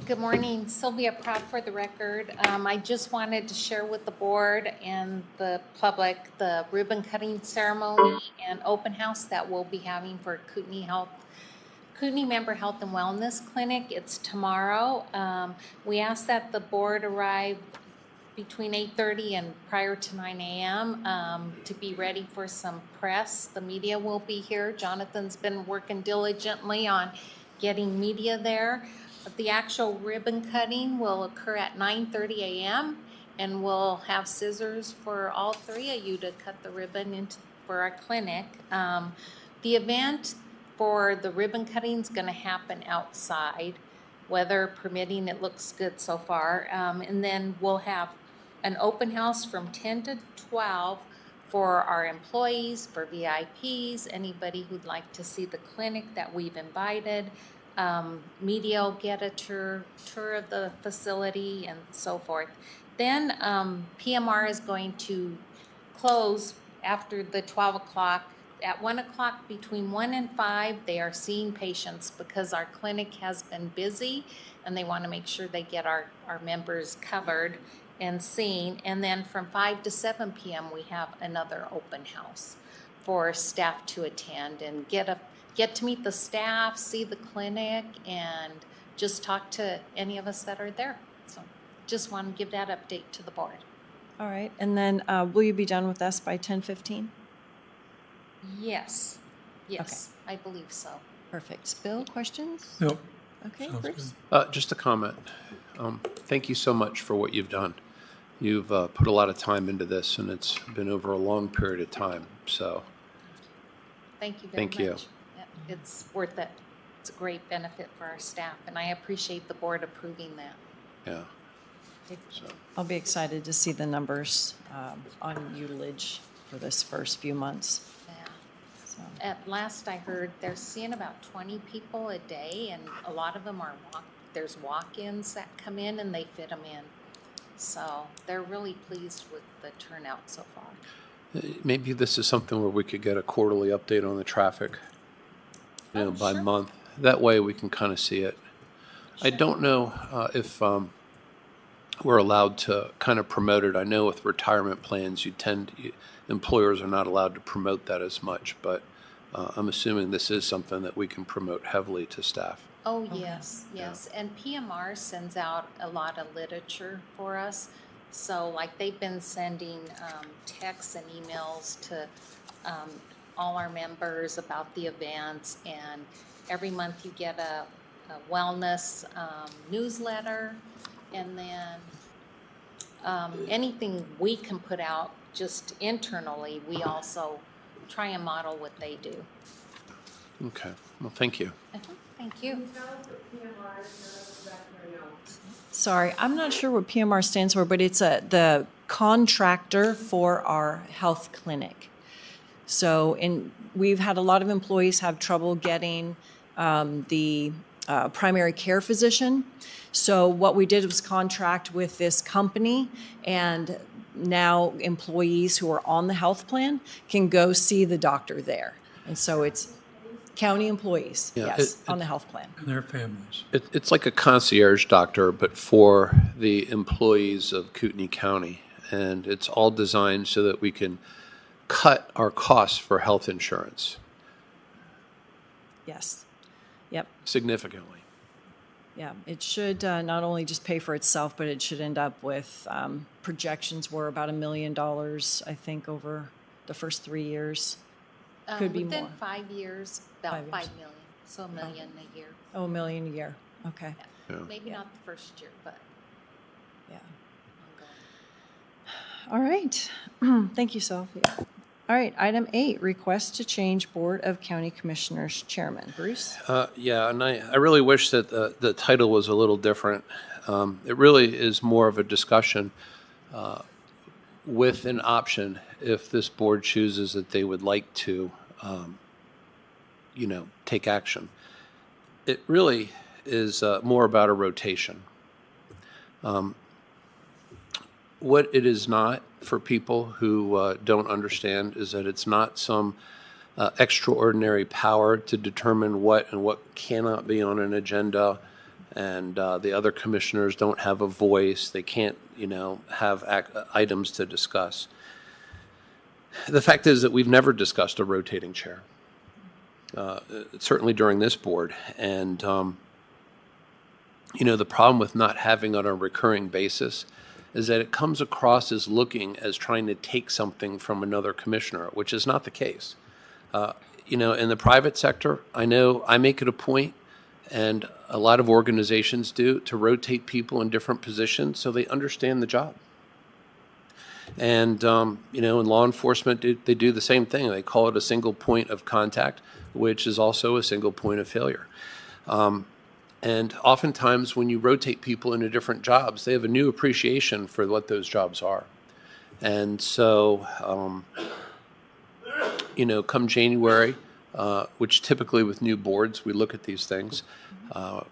Good morning, Sylvia Proud for the record. I just wanted to share with the board and the public the ribbon cutting ceremony and open house that we'll be having for Kootenai Member Health and Wellness Clinic. It's tomorrow. We ask that the board arrive between 8:30 and prior to 9 a.m. To be ready for some press. The media will be here. Jonathan's been working diligently on getting media there. The actual ribbon cutting will occur at 9:30 a.m. and we'll have scissors for all 3 of you to cut the ribbon for our clinic. The event for the ribbon cutting is going to happen outside, weather permitting. It looks good so far. And then we'll have an open house from 10 to 12 for our employees, for VIPs, anybody who'd like to see the clinic that we've invited. Media will get a tour of the facility and so forth. Then PMR is going to close after the 12 o'clock. At 1 o'clock, between 1 and 5, they are seeing patients because our clinic has been busy and they want to make sure they get our members covered. and seeing. And then from 5 to 7 p.m., we have another open house for staff to attend and get to meet the staff, see the clinic, and just talk to any of us that are there. So just want to give that update to the board. All right, and then will you be done with us by 10:15? Yes, yes, I believe so. Perfect. Bill, questions? Nope. Okay, Sounds Bruce? Just a comment. Thank you so much for what you've done. You've put a lot of time into this, and it's been over a long period of time. So Thank you very Thank you. much. Yeah, it's worth it. It's a great benefit for our staff, and I appreciate the board approving that. yeah. I'll be excited to see the numbers on utilage for this first few months. Yeah. So, At last I heard they're seeing about 20 people a day, and a lot of them are there's walk-ins that come in and they fit them in. So they're really pleased with the turnout so far. Maybe this is something where we could get a quarterly update on the traffic, by sure. month. That way we can kind of see it. I don't know if we're allowed to kind of promote it. I know with retirement plans, employers are not allowed to promote that as much, but I'm assuming this is something that we can promote heavily to staff. Oh, yes, yes. And PMR sends out a lot of literature for us. So like they've been sending texts and emails to all our members about the events, and every month you get a wellness newsletter, and then anything we can put out just internally, we also try and model what they do. Okay. Well, thank you. Thank you. sorry, I'm not sure what PMR stands for, but it's the contractor for our health clinic. So, we've had a lot of employees have trouble getting the primary care physician. So what we did was contract with this company, and now employees who are on the health plan can go see the doctor there. And so it's county employees, yes, on the health plan. And their families. It's like a concierge doctor, but for the employees of Kootenai County. And it's all designed so that we can cut our costs for health insurance. Yes. Yep. Significantly. Yeah, it should not only just pay for itself, but it should end up with projections were about $1 million, I think, over the first 3 years. Could be within more. 5 years, about 5 years. 5 million, so $1 million a year. Oh, $1 million a year. Okay. Yeah. Yeah. Maybe not the first year, but Yeah. ongoing. All right. Thank you, Sophia. All right, item 8, request to change Board of County Commissioners Chairman. Bruce? Yeah, and I really wish that the title was a little different. It really is more of a discussion with an option if this board chooses that they would like to, take action. It really is more about a rotation. What it is not for people who don't understand is that it's not some extraordinary power to determine what and what cannot be on an agenda, and the other commissioners don't have a voice. They can't, have items to discuss. The fact is that we've never discussed a rotating chair, certainly during this board. And, the problem with not having it on a recurring basis is that it comes across as trying to take something from another commissioner, which is not the case. In the private sector, I know I make it a point, and a lot of organizations do, to rotate people in different positions so they understand the job. And, in law enforcement, they do the same thing. They call it a single point of contact, which is also a single point of failure. And oftentimes when you rotate people into different jobs, they have a new appreciation for what those jobs are. And so, come January, which typically with new boards, we look at these things, I'm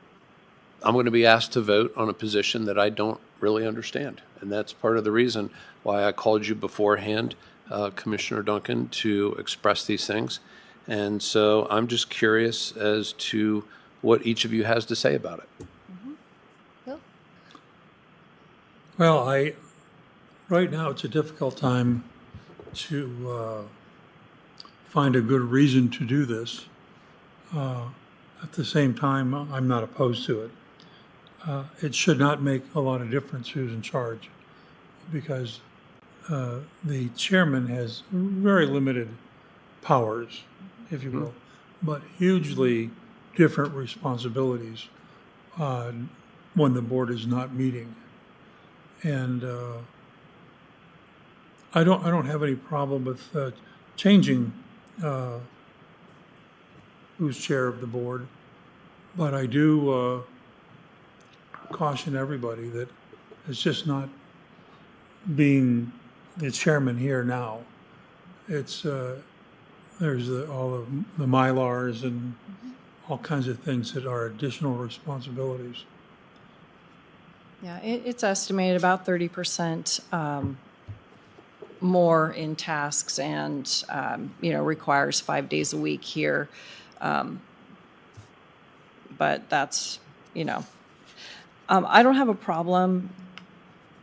going to be asked to vote on a position that I don't really understand. And that's part of the reason why I called you beforehand, Commissioner Duncan, to express these things. And so I'm just curious as to what each of you has to say about it. Bill? Well, Right now, it's a difficult time to find a good reason to do this. At the same time, I'm not opposed to it. It should not make a lot of difference who's in charge, because the chairman has very limited powers, if you will, but hugely different responsibilities when the board is not meeting. And I don't have any problem with changing who's chair of the board, but I do caution everybody that it's just not being the chairman here now. It's there's all of the Mylars and all kinds of things that are additional responsibilities. Yeah, it's estimated about 30% more in tasks, and requires 5 days a week here. But that's, I don't have a problem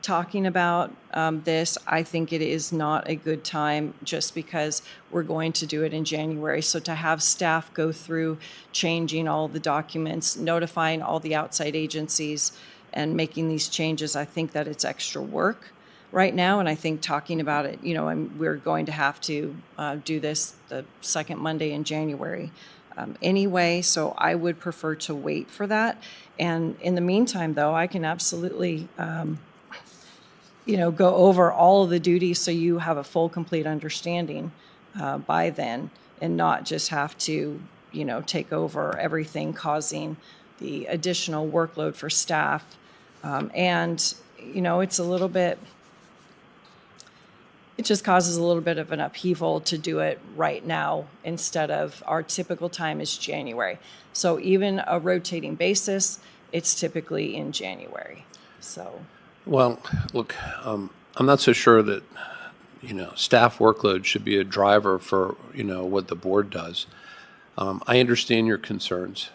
talking about this. I think it is not a good time, just because we're going to do it in January. So to have staff go through changing all the documents, notifying all the outside agencies, and making these changes, I think that it's extra work right now. And I think talking about it, we're going to have to do this the second Monday in January anyway. So I would prefer to wait for that. And in the meantime, though, I can absolutely go over all of the duties so you have a full, complete understanding by then, and not just have to, take over everything, causing the additional workload for staff. It's a little bit, it just causes a little bit of an upheaval to do it right now instead of our typical time is January. So even a rotating basis, it's typically in January. So. Well, look, I'm not so sure that, staff workload should be a driver for, what the board does. I understand your concerns.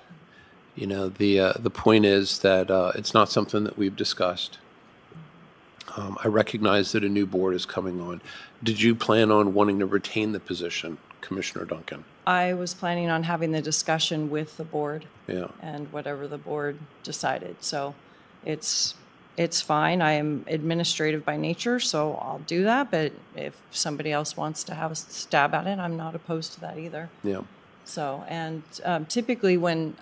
The point is that it's not something that we've discussed. I recognize that a new board is coming on. Did you plan on wanting to retain the position, Commissioner Duncan? I was planning on having the discussion with the board. Yeah. And whatever the board decided. So it's fine. I am administrative by nature, so I'll do that. But if somebody else wants to have a stab at it, I'm not opposed to that either. Yeah. So, and typically when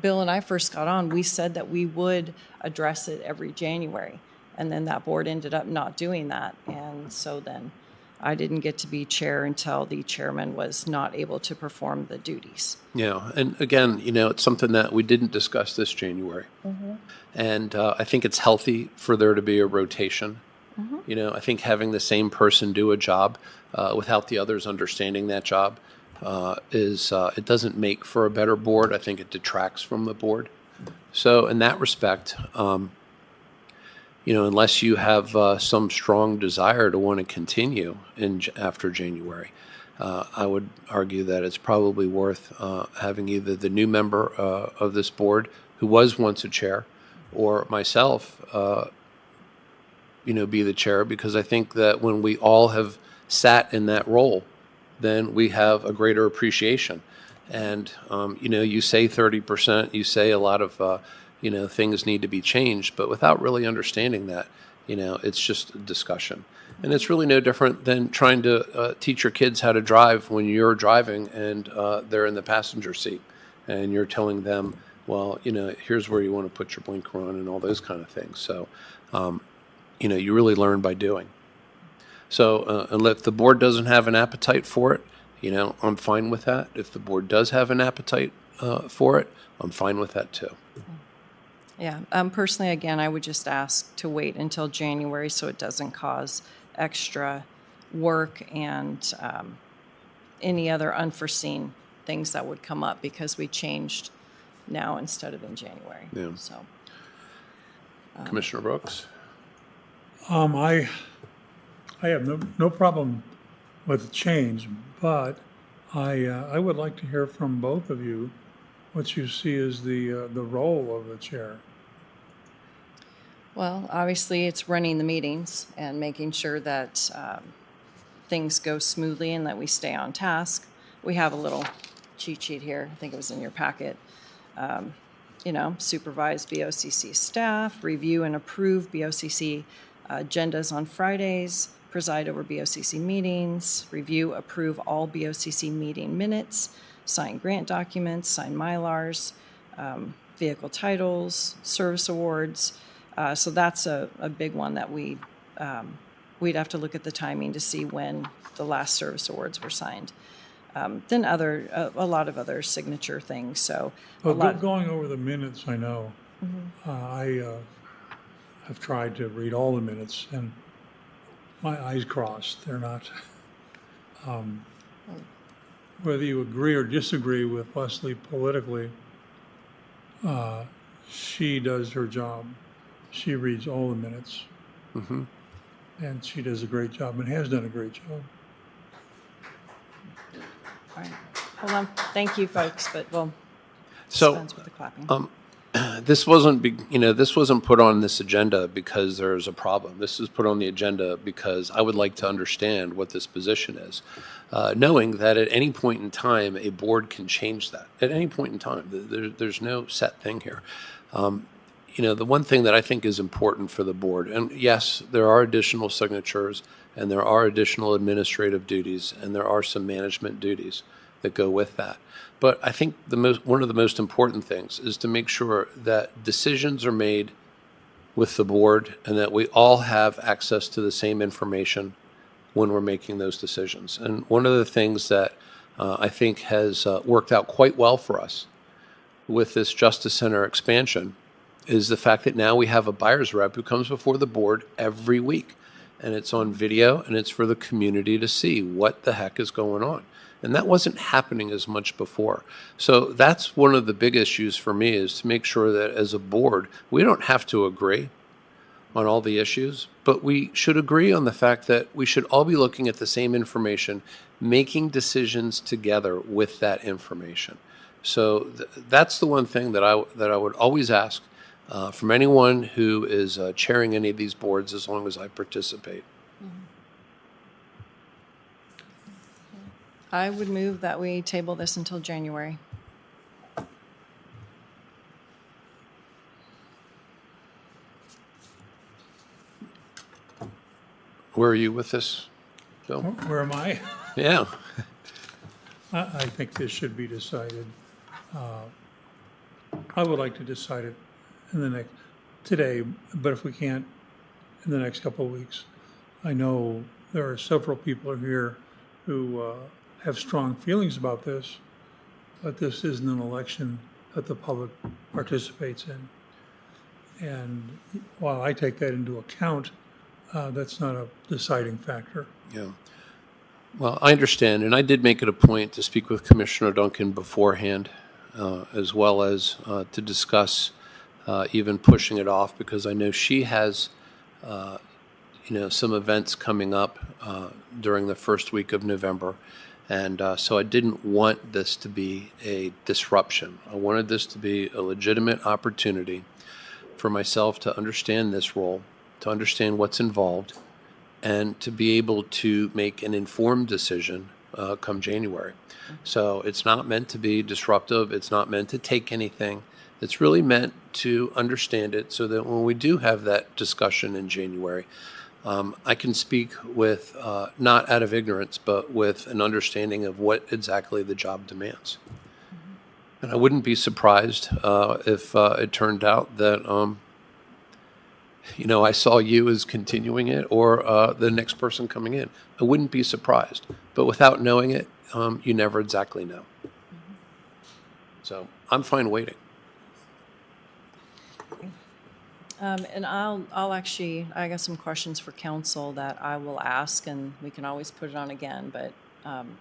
Bill and I first got on, we said that we would address it every January. And then that board ended up not doing that. And so then I didn't get to be chair until the chairman was not able to perform the duties. Yeah. And again, it's something that we didn't discuss this January. Mm-hmm. And I think it's healthy for there to be a rotation. Mm-hmm. I think having the same person do a job without the others understanding that job it doesn't make for a better board. I think it detracts from the board. So in that respect, unless you have some strong desire to want to continue after January, I would argue that it's probably worth having either the new member of this board, who was once a chair, or myself, be the chair, because I think that when we all have sat in that role, then we have a greater appreciation. And, you say 30%, you say a lot of, things need to be changed, but without really understanding that, it's just a discussion. And it's really no different than trying to teach your kids how to drive when you're driving and they're in the passenger seat, and you're telling them, well, here's where you want to put your blinker on and all those kind of things. So, you really learn by doing. So, and if the board doesn't have an appetite for it, I'm fine with that. If the board does have an appetite for it, I'm fine with that too. Yeah, personally, again, I would just ask to wait until January so it doesn't cause extra work and any other unforeseen things that would come up because we changed now instead of in January. Yeah. So, Commissioner Brooks? I have no problem with change, but I would like to hear from both of you what you see as the role of the chair. Well, obviously, it's running the meetings and making sure that things go smoothly and that we stay on task. We have a little cheat sheet here. I think it was in your packet. Supervise BOCC staff, review and approve BOCC agendas on Fridays, preside over BOCC meetings, review, approve all BOCC meeting minutes, sign grant documents, sign Mylars, vehicle titles, service awards. So that's a big one that we'd have to look at the timing to see when the last service awards were signed. Then a lot of other signature things. So going over the minutes, I know. I've tried to read all the minutes, and my eyes crossed. They're not. Whether you agree or disagree with Leslie politically, she does her job. She reads all the minutes, and she does a great job and has done a great job. All right. Hold on. Thank you, folks, but we'll dispense with the clapping. This wasn't put on this agenda because there's a problem. This is put on the agenda because I would like to understand what this position is, knowing that at any point in time, a board can change that. At any point in time, there's no set thing here. The one thing that I think is important for the board, and yes, there are additional signatures, and there are additional administrative duties, and there are some management duties that go with that. But I think one of the most important things is to make sure that decisions are made with the board and that we all have access to the same information when we're making those decisions. And one of the things that I think has worked out quite well for us with this Justice Center expansion is the fact that now we have a buyer's rep who comes before the board every week. And it's on video, and it's for the community to see what the heck is going on. And that wasn't happening as much before. So that's one of the big issues for me, is to make sure that as a board, we don't have to agree on all the issues, but we should agree on the fact that we should all be looking at the same information, making decisions together with that information. So that's the one thing that I would always ask from anyone who is chairing any of these boards, as long as I participate. I would move that we table this until January. Where are you with this, Bill? Where am I? Yeah. I think this should be decided. I would like to decide it today, but if we can't, in the next couple of weeks. I know there are several people here who have strong feelings about this, but this isn't an election that the public participates in. And while I take that into account, that's not a deciding factor. Yeah. Well, I understand, and I did make it a point to speak with Commissioner Duncan beforehand, as well as to discuss even pushing it off, because I know she has, some events coming up during the first week of November. And so I didn't want this to be a disruption. I wanted this to be a legitimate opportunity for myself to understand this role, to understand what's involved, and to be able to make an informed decision come January. So it's not meant to be disruptive. It's not meant to take anything. It's really meant to understand it so that when we do have that discussion in January, I can speak with, not out of ignorance, but with an understanding of what exactly the job demands. And I wouldn't be surprised if it turned out that, I saw you as continuing it, or the next person coming in. I wouldn't be surprised. But without knowing it, you never exactly know. So I'm fine waiting. And I got some questions for council that I will ask, and we can always put it on again, but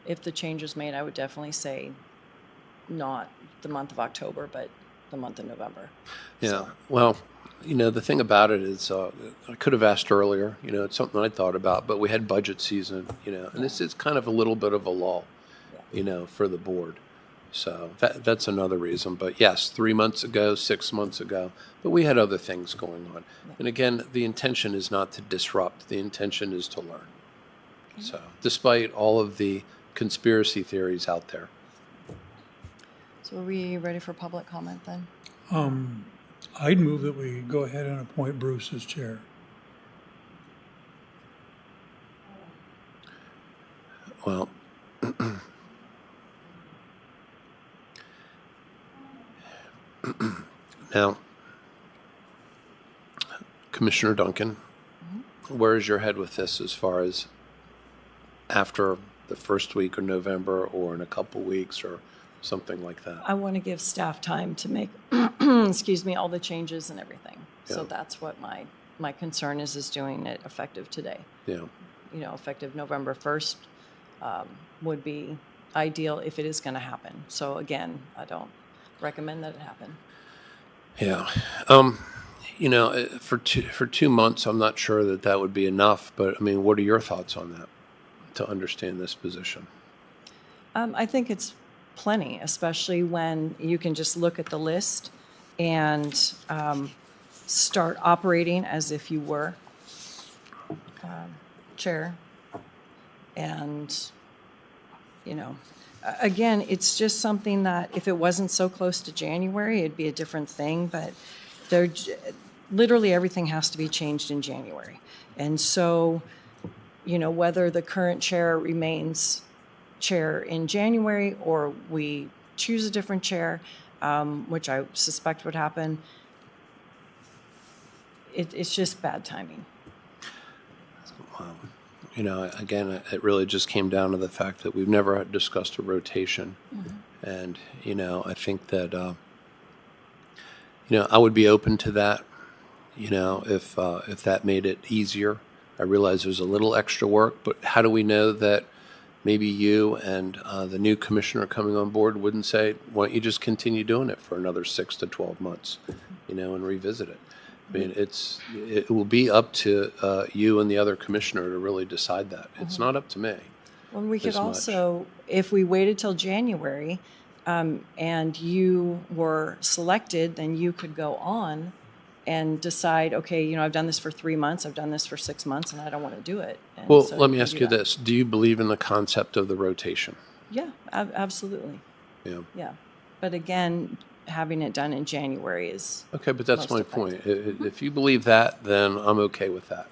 if the change is made, I would definitely say not the month of October, but the month of November. Yeah, So, well, the thing about it is, I could have asked earlier, it's something I thought about, but we had budget season, and this is kind of a little bit of a lull, for the board. So that's another reason. But yes, 3 months ago, 6 months ago, but we had other things going on. And again, the intention is not to disrupt. The intention is to learn. So despite all of the conspiracy theories out there. So are we ready for public comment then? I'd move that we go ahead and appoint Bruce as chair. Well, now, Commissioner Duncan, where is your head with this as far as after the first week of November or in a couple weeks or something like that? I want to give staff time to make, excuse me, all the changes and everything. So Yeah. that's what my concern is doing it effective today. Yeah. You know, effective November 1st would be ideal if it is going to happen. So again, I don't recommend that it happen. Yeah. You know, for 2 months, I'm not sure that would be enough, but I mean, what are your thoughts on that to understand this position? I think it's plenty, especially when you can just look at the list and start operating as if you were chair. And, you know, again, it's just something that if it wasn't so close to January, it'd be a different thing. But literally everything has to be changed in January. And so, you know, whether the current chair remains chair in January or we choose a different chair, which I suspect would happen, it's just bad timing. You know, again, it really just came down to the fact that we've never discussed a rotation. And, you know, I think that, you know, I would be open to that, you know, if that made it easier. I realize there's a little extra work, but how do we know that maybe you and the new commissioner coming on board wouldn't say, why don't you just continue doing it for another 6 to 12 months, you know, and revisit it? I mean, it will be up to you and the other commissioner to really decide that. It's not up to me. Well, we could as much. also, if we waited till January and you were selected, then you could go on and decide, okay, you know, I've done this for 3 months, I've done this for 6 months, and I don't want to do it. And Well, so let me could ask do you that. this. Do you believe in the concept of the rotation? Yeah, absolutely. Yeah. Yeah. But again, having it done in January is Okay, but that's most my point. If you believe that, then I'm okay with that.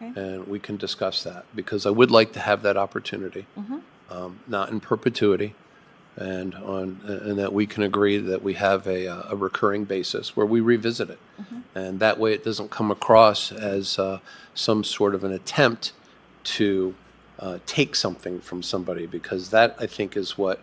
okay. And we can discuss that because I would like to have that opportunity, not in perpetuity, and that we can agree that we have a recurring basis where we revisit it. And that way it doesn't come across as some sort of an attempt to take something from somebody, because that, I think, is what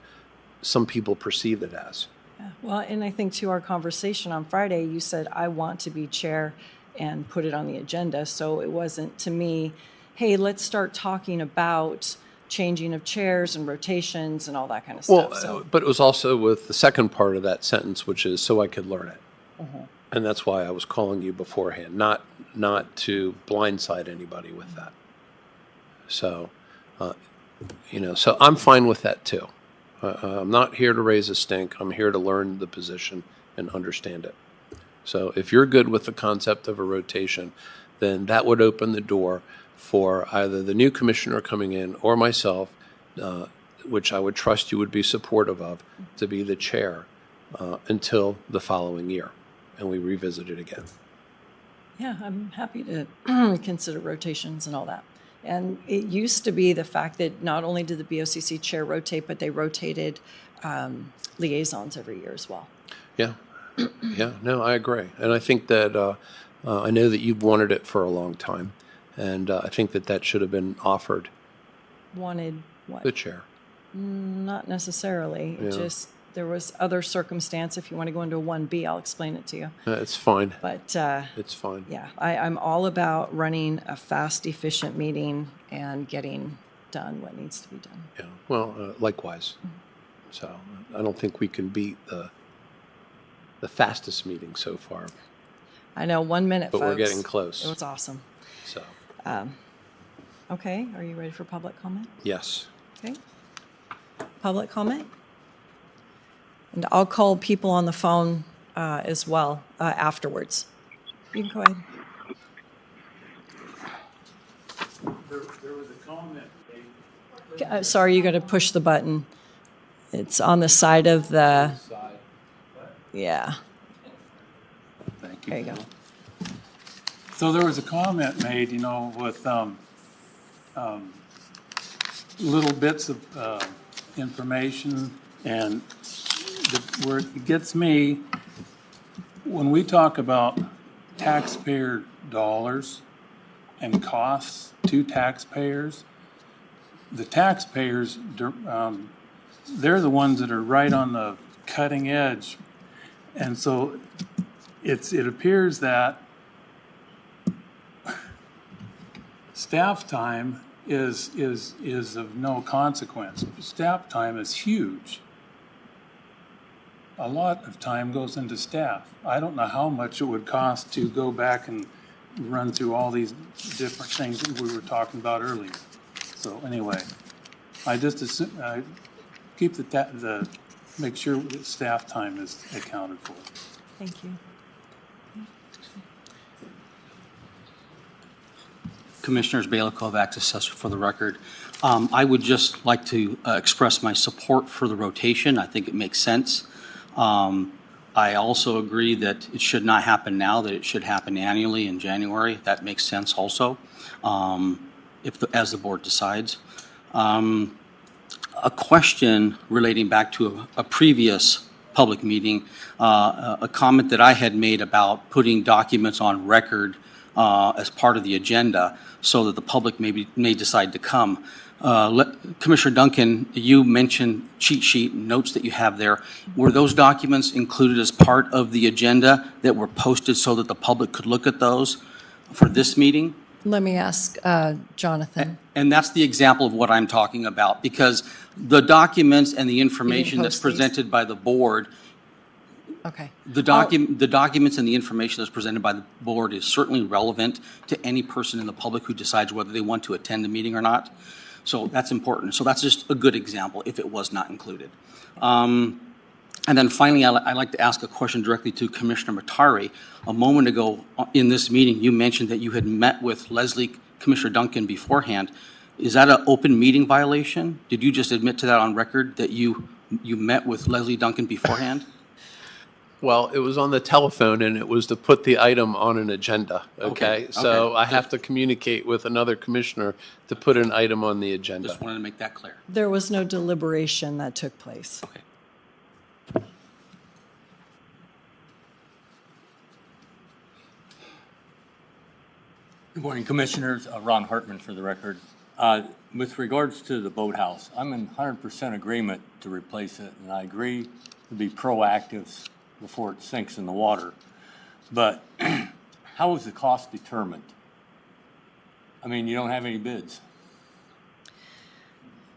some people perceive it as. Yeah. Well, and I think to our conversation on Friday, you said, I want to be chair and put it on the agenda. So it wasn't to me, hey, let's start talking about changing of chairs and rotations and all that kind of Well, stuff. So, but it was also with the second part of that sentence, which is so I could learn it. And that's why I was calling you beforehand, not to blindside anybody with that. So, you know, so I'm fine with that too. I'm not here to raise a stink. I'm here to learn the position and understand it. So if you're good with the concept of a rotation, then that would open the door for either the new commissioner coming in or myself, which I would trust you would be supportive of, to be the chair until the following year, and we revisit it again. yeah, I'm happy to consider rotations and all that. And it used to be the fact that not only did the BOCC chair rotate, but they rotated liaisons every year as well. Yeah. Yeah, no, I agree. And I think that I know that you've wanted it for a long time, and I think that should have been offered. Wanted what? The chair. Not necessarily. Yeah. It just, there was other circumstance. If you want to go into a 1B, I'll explain it to you. It's fine. But It's fine. yeah, I'm all about running a fast, efficient meeting and getting done what needs to be done. Yeah. Well, likewise. So I don't think we can beat the fastest meeting so far. I know, 1 minute, But folks. we're getting close. It was awesome. So Okay, are you ready for public comment? yes. Okay. Public comment? And I'll call people on the phone as well afterwards. You can go ahead. There was a comment made. Sorry, you got to push the button. It's on the side of the, yeah. Thank you. There you go. So there was a comment made, you know, with little bits of information, and where it gets me, when we talk about taxpayer dollars and costs to taxpayers, the taxpayers, they're the ones that are right on the cutting edge. And so it appears that staff time is of no consequence. Staff time is huge. A lot of time goes into staff. I don't know how much it would cost to go back and run through all these different things that we were talking about earlier. So anyway, I just assume, keep make sure that staff time is accounted for. Thank you. Commissioners, Bailiff Kovacs, assessor for the record. I would just like to express my support for the rotation. I think it makes sense. I also agree that it should not happen now, that it should happen annually in January. That makes sense also, as the board decides. A question relating back to a previous public meeting, a comment that I had made about putting documents on record as part of the agenda so that the public may decide to come. Commissioner Duncan, you mentioned cheat sheet notes that you have there. Were those documents included as part of the agenda that were posted so that the public could look at those for this meeting? Let me ask Jonathan. And that's the example of what I'm talking about, because the documents and the information that's presented by the board, Okay. the documents and the information that's presented by the board is certainly relevant to any person in the public who decides whether they want to attend the meeting or not. So that's important. So that's just a good example if it was not included. And then finally, I'd like to ask a question directly to Commissioner Matari. A moment ago in this meeting, you mentioned that you had met with Commissioner Duncan beforehand. Is that an open meeting violation? Did you just admit to that on record that you met with Leslie Duncan beforehand? Well, it was on the telephone, and it was to put the item on an agenda, okay? So I have to communicate with another commissioner to put an item on the agenda. Just wanted to make that clear. There was no deliberation that took place. Okay. Good morning, Commissioners. Ron Hartman for the record. With regards to the boathouse, I'm in 100% agreement to replace it, and I agree to be proactive before it sinks in the water. But how is the cost determined? I mean, you don't have any bids.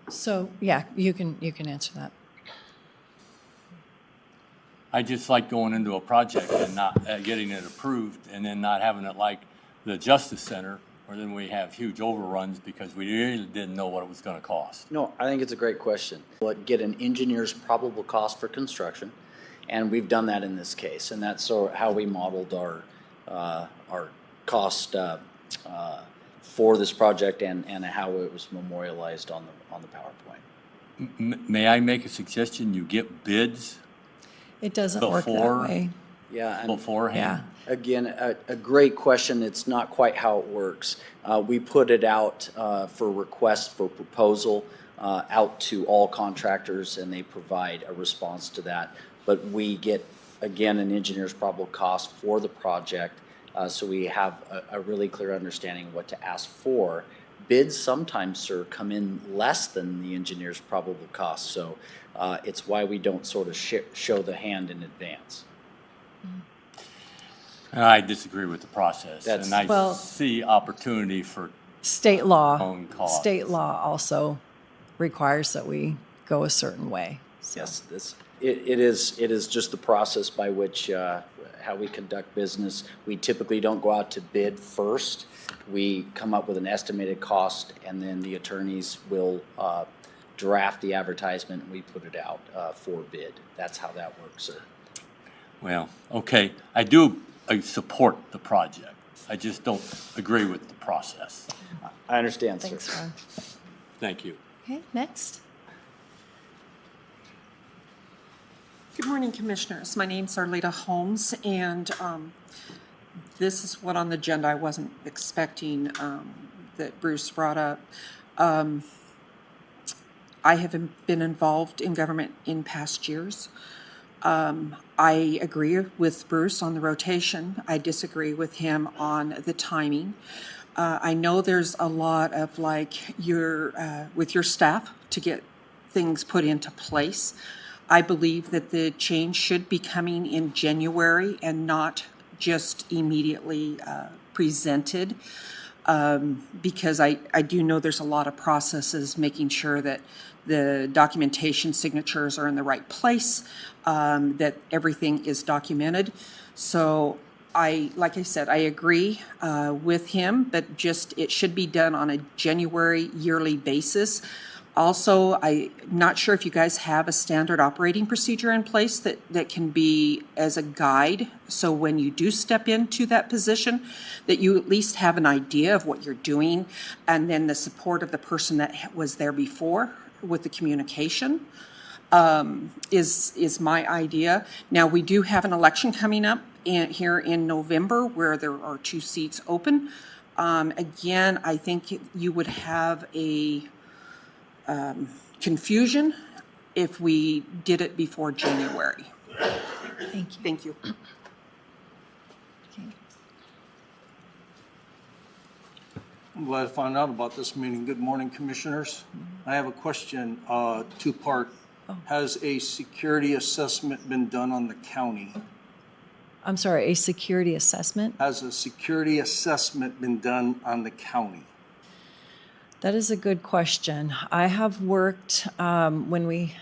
So, yeah, you can answer that. I just like going into a project and not getting it approved and then not having it like the Justice Center, where then we have huge overruns because we really didn't know what it was going to cost. No, I think it's a great question. We'll get an engineer's probable cost for construction, and we've done that in this case, and that's how we modeled our cost for this project and how it was memorialized on the PowerPoint. May I make a suggestion? You get bids. It doesn't work that way. Yeah, and beforehand. Yeah. Again, a great question. It's not quite how it works. We put it out for request for proposal out to all contractors, and they provide a response to that. But we get, again, an engineer's probable cost for the project, so we have a really clear understanding of what to ask for. Bids sometimes, sir, come in less than the engineer's probable cost, so it's why we don't sort of show the hand in advance. I disagree with the process, and I see opportunity for state law. own costs. State law also requires that we go a certain way. So. Yes, it is just the process by which how we conduct business. We typically don't go out to bid first. We come up with an estimated cost, and then the attorneys will draft the advertisement and we put it out for bid. That's how that works, sir. Well, okay, I support the project. I just don't agree with the process. I understand, sir. Thanks, Ron. Thank you. Okay, next. Good morning, Commissioners. My name's Arleta Holmes, and this is what on the agenda I wasn't expecting that Bruce brought up. I have been involved in government in past years. I agree with Bruce on the rotation. I disagree with him on the timing. I know there's a lot of with your staff to get things put into place. I believe that the change should be coming in January and not just immediately presented, because I do know there's a lot of processes making sure that the documentation signatures are in the right place, that everything is documented. So like I said, I agree with him, but it should be done on a January yearly basis. Also, I'm not sure if you guys have a standard operating procedure in place that can be as a guide. So when you do step into that position, that you at least have an idea of what you're doing, and then the support of the person that was there before with the communication is my idea. Now, we do have an election coming up here in November where there are 2 seats open. Again, I think you would have a confusion if we did it before January. Thank you. Thank you. Okay. I'm glad to find out about this meeting. Good morning, Commissioners. I have a question, 2-part. Has a security assessment been done on the county? I'm sorry, a security assessment? Has a security assessment been done on the county? That is a good question. I have worked, when we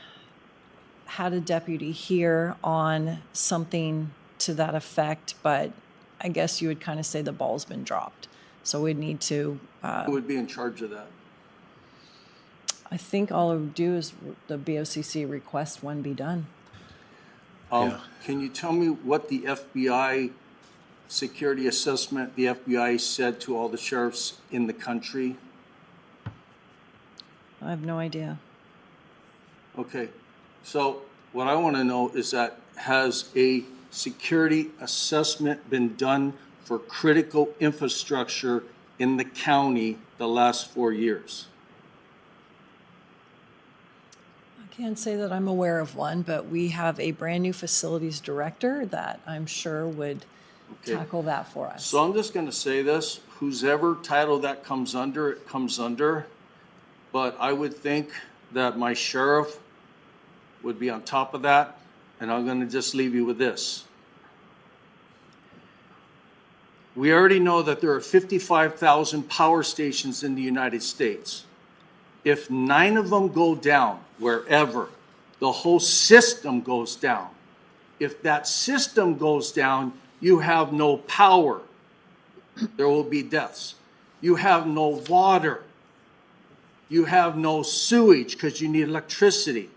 had a deputy here, on something to that effect, but I guess you would kind of say the ball's been dropped. So we'd need to... Who would be in charge of that? I think all it would do is the BOCC request one be done. Can you tell me what the FBI security assessment, the FBI said to all the sheriffs in the country? I have no idea. Okay, so what I want to know is that has a security assessment been done for critical infrastructure in the county the last 4 years? I can't say that I'm aware of one, but we have a brand new facilities director that I'm sure would tackle that for us. So I'm just going to say this, whosever title that comes under, it comes under. But I would think that my sheriff would be on top of that, and I'm going to just leave you with this. We already know that there are 55,000 power stations in the United States. If 9 of them go down, wherever, the whole system goes down. If that system goes down, you have no power. There will be deaths. You have no water. You have no sewage because you need electricity.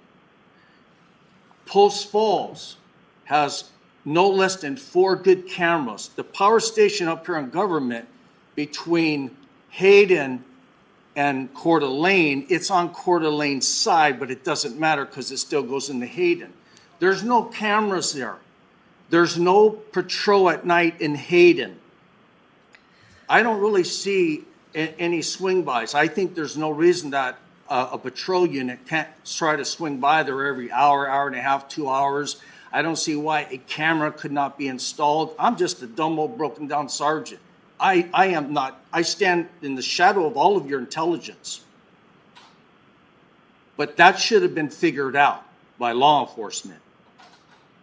Post Falls has no less than 4 good cameras. The power station up here on Government between Hayden and Coeur d'Alene, it's on Coeur d'Alene's side, but it doesn't matter because it still goes into Hayden. There's no cameras there. There's no patrol at night in Hayden. I don't really see any swing-bys. I think there's no reason that a patrol unit can't try to swing by there every hour, hour and a half, 2 hours. I don't see why a camera could not be installed. I'm just a dumb old broken down sergeant. I am not. I stand in the shadow of all of your intelligence. But that should have been figured out by law enforcement.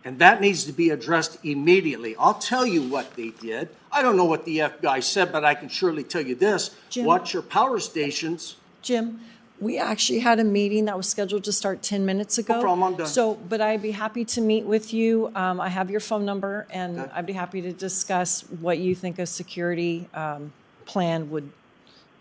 And that needs to be addressed immediately. I'll tell you what they did. I don't know what the FBI said, but I can surely tell you this. Jim? Watch your power stations. Jim, we actually had a meeting that was scheduled to start 10 minutes ago. No problem, I'm done. So, but I'd be happy to meet with you. I have your phone number, and I'd be happy to discuss what you think a security plan would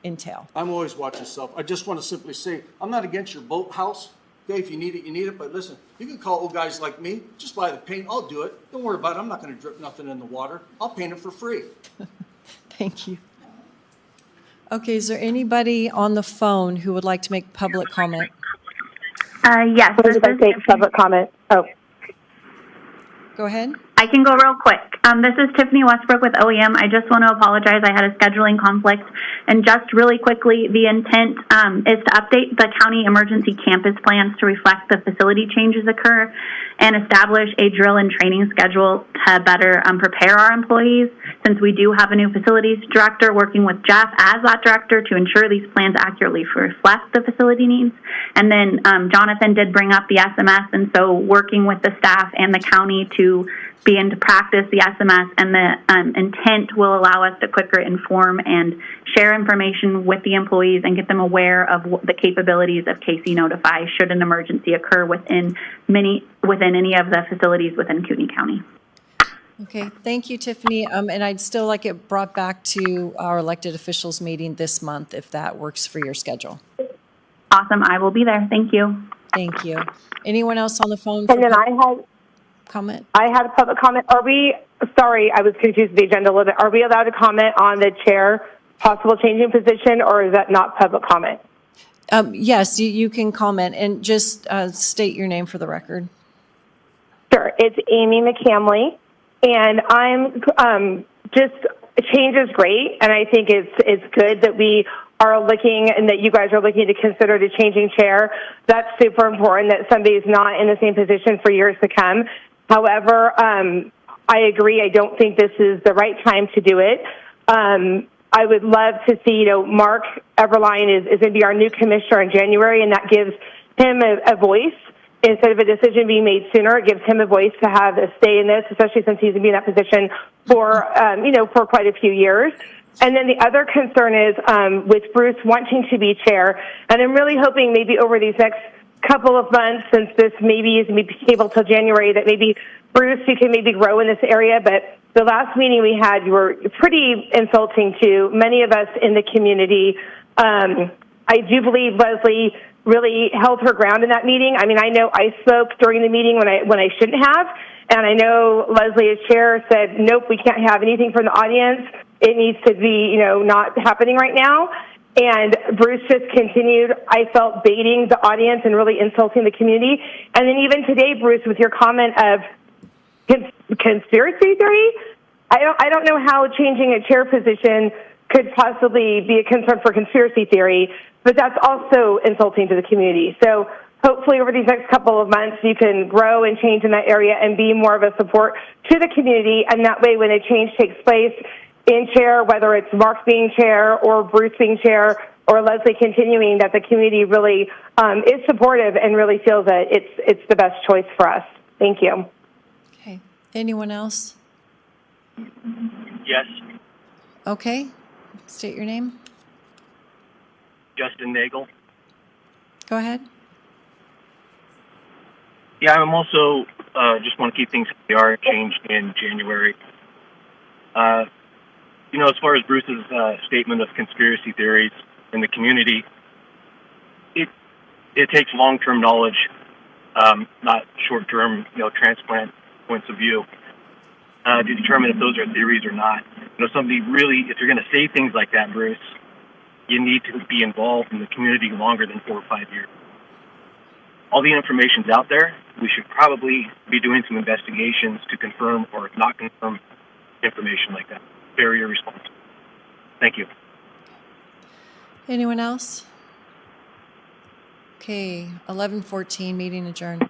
entail. I'm always watching stuff. I just want to simply say, I'm not against your boathouse. Okay, if you need it, you need it. But listen, you can call old guys like me. Just buy the paint. I'll do it. Don't worry about it. I'm not going to drip nothing in the water. I'll paint it for free. Thank you. Okay, is there anybody on the phone who would like to make public comment? Yes, this is take public comment. Oh, Go ahead. I can go real quick. This is Tiffany Westbrook with OEM. I just want to apologize. I had a scheduling conflict. And just really quickly, the intent is to update the county emergency campus plans to reflect the facility changes occur and establish a drill and training schedule to better prepare our employees. Since we do have a new facilities director working with Jeff as that director to ensure these plans accurately reflect the facility needs. And then Jonathan did bring up the SMS, and so working with the staff and the county to begin to practice the SMS, and the intent will allow us to quicker inform and share information with the employees and get them aware of the capabilities of KC Notify should an emergency occur within any of the facilities within Kootenai County. Okay, thank you, Tiffany. And I'd still like it brought back to our elected officials meeting this month if that works for your schedule. Awesome, I will be there. Thank you. Thank you. Anyone else on the phone? And then I had comment. I had a public comment. Are we? Sorry, I was confused with the agenda a little bit. Are we allowed to comment on the chair possible changing position, or is that not public comment? Yes, you can comment, and just state your name for the record. Sure, it's Amy McCamley, and I'm just change is great, and I think it's good that we are looking and that you guys are looking to consider the changing chair. That's super important that somebody's not in the same position for years to come. However, I agree. I don't think this is the right time to do it. I would love to see, Mark Everline is going to be our new commissioner in January, and that gives him a voice. Instead of a decision being made sooner, it gives him a voice to have a say in this, especially since he's going to be in that position for, for quite a few years. And then the other concern is with Bruce wanting to be chair, and I'm really hoping maybe over these next couple of months, since this maybe is going to be able till January, that maybe Bruce, you can maybe grow in this area. But the last meeting we had, you were pretty insulting to many of us in the community. I do believe Leslie really held her ground in that meeting. I mean, I know I spoke during the meeting when I shouldn't have, and I know Leslie as chair said, nope, we can't have anything from the audience. It needs to be, not happening right now. And Bruce just continued, I felt, baiting the audience and really insulting the community. And then even today, Bruce, with your comment of conspiracy theory, I don't know how changing a chair position could possibly be a concern for conspiracy theory, but that's also insulting to the community. So hopefully over these next couple of months, you can grow and change in that area and be more of a support to the community. And that way, when a change takes place in chair, whether it's Mark being chair or Bruce being chair or Leslie continuing, that the community really is supportive and really feels that it's the best choice for us. Thank you. Okay. Anyone else? Yes. Okay. State your name. Justin Nagel. Go ahead. Yeah, I'm also just want to keep things they are changed in January. As far as Bruce's statement of conspiracy theories in the community, it takes long-term knowledge, not short-term, transplant points of view, to determine if those are theories or not. Somebody really, if you're going to say things like that, Bruce, you need to be involved in the community longer than 4 or 5 years. All the information's out there. We should probably be doing some investigations to confirm or not confirm information like that. Very irresponsible. Thank you. Anyone else? Okay, 11:14, meeting adjourned.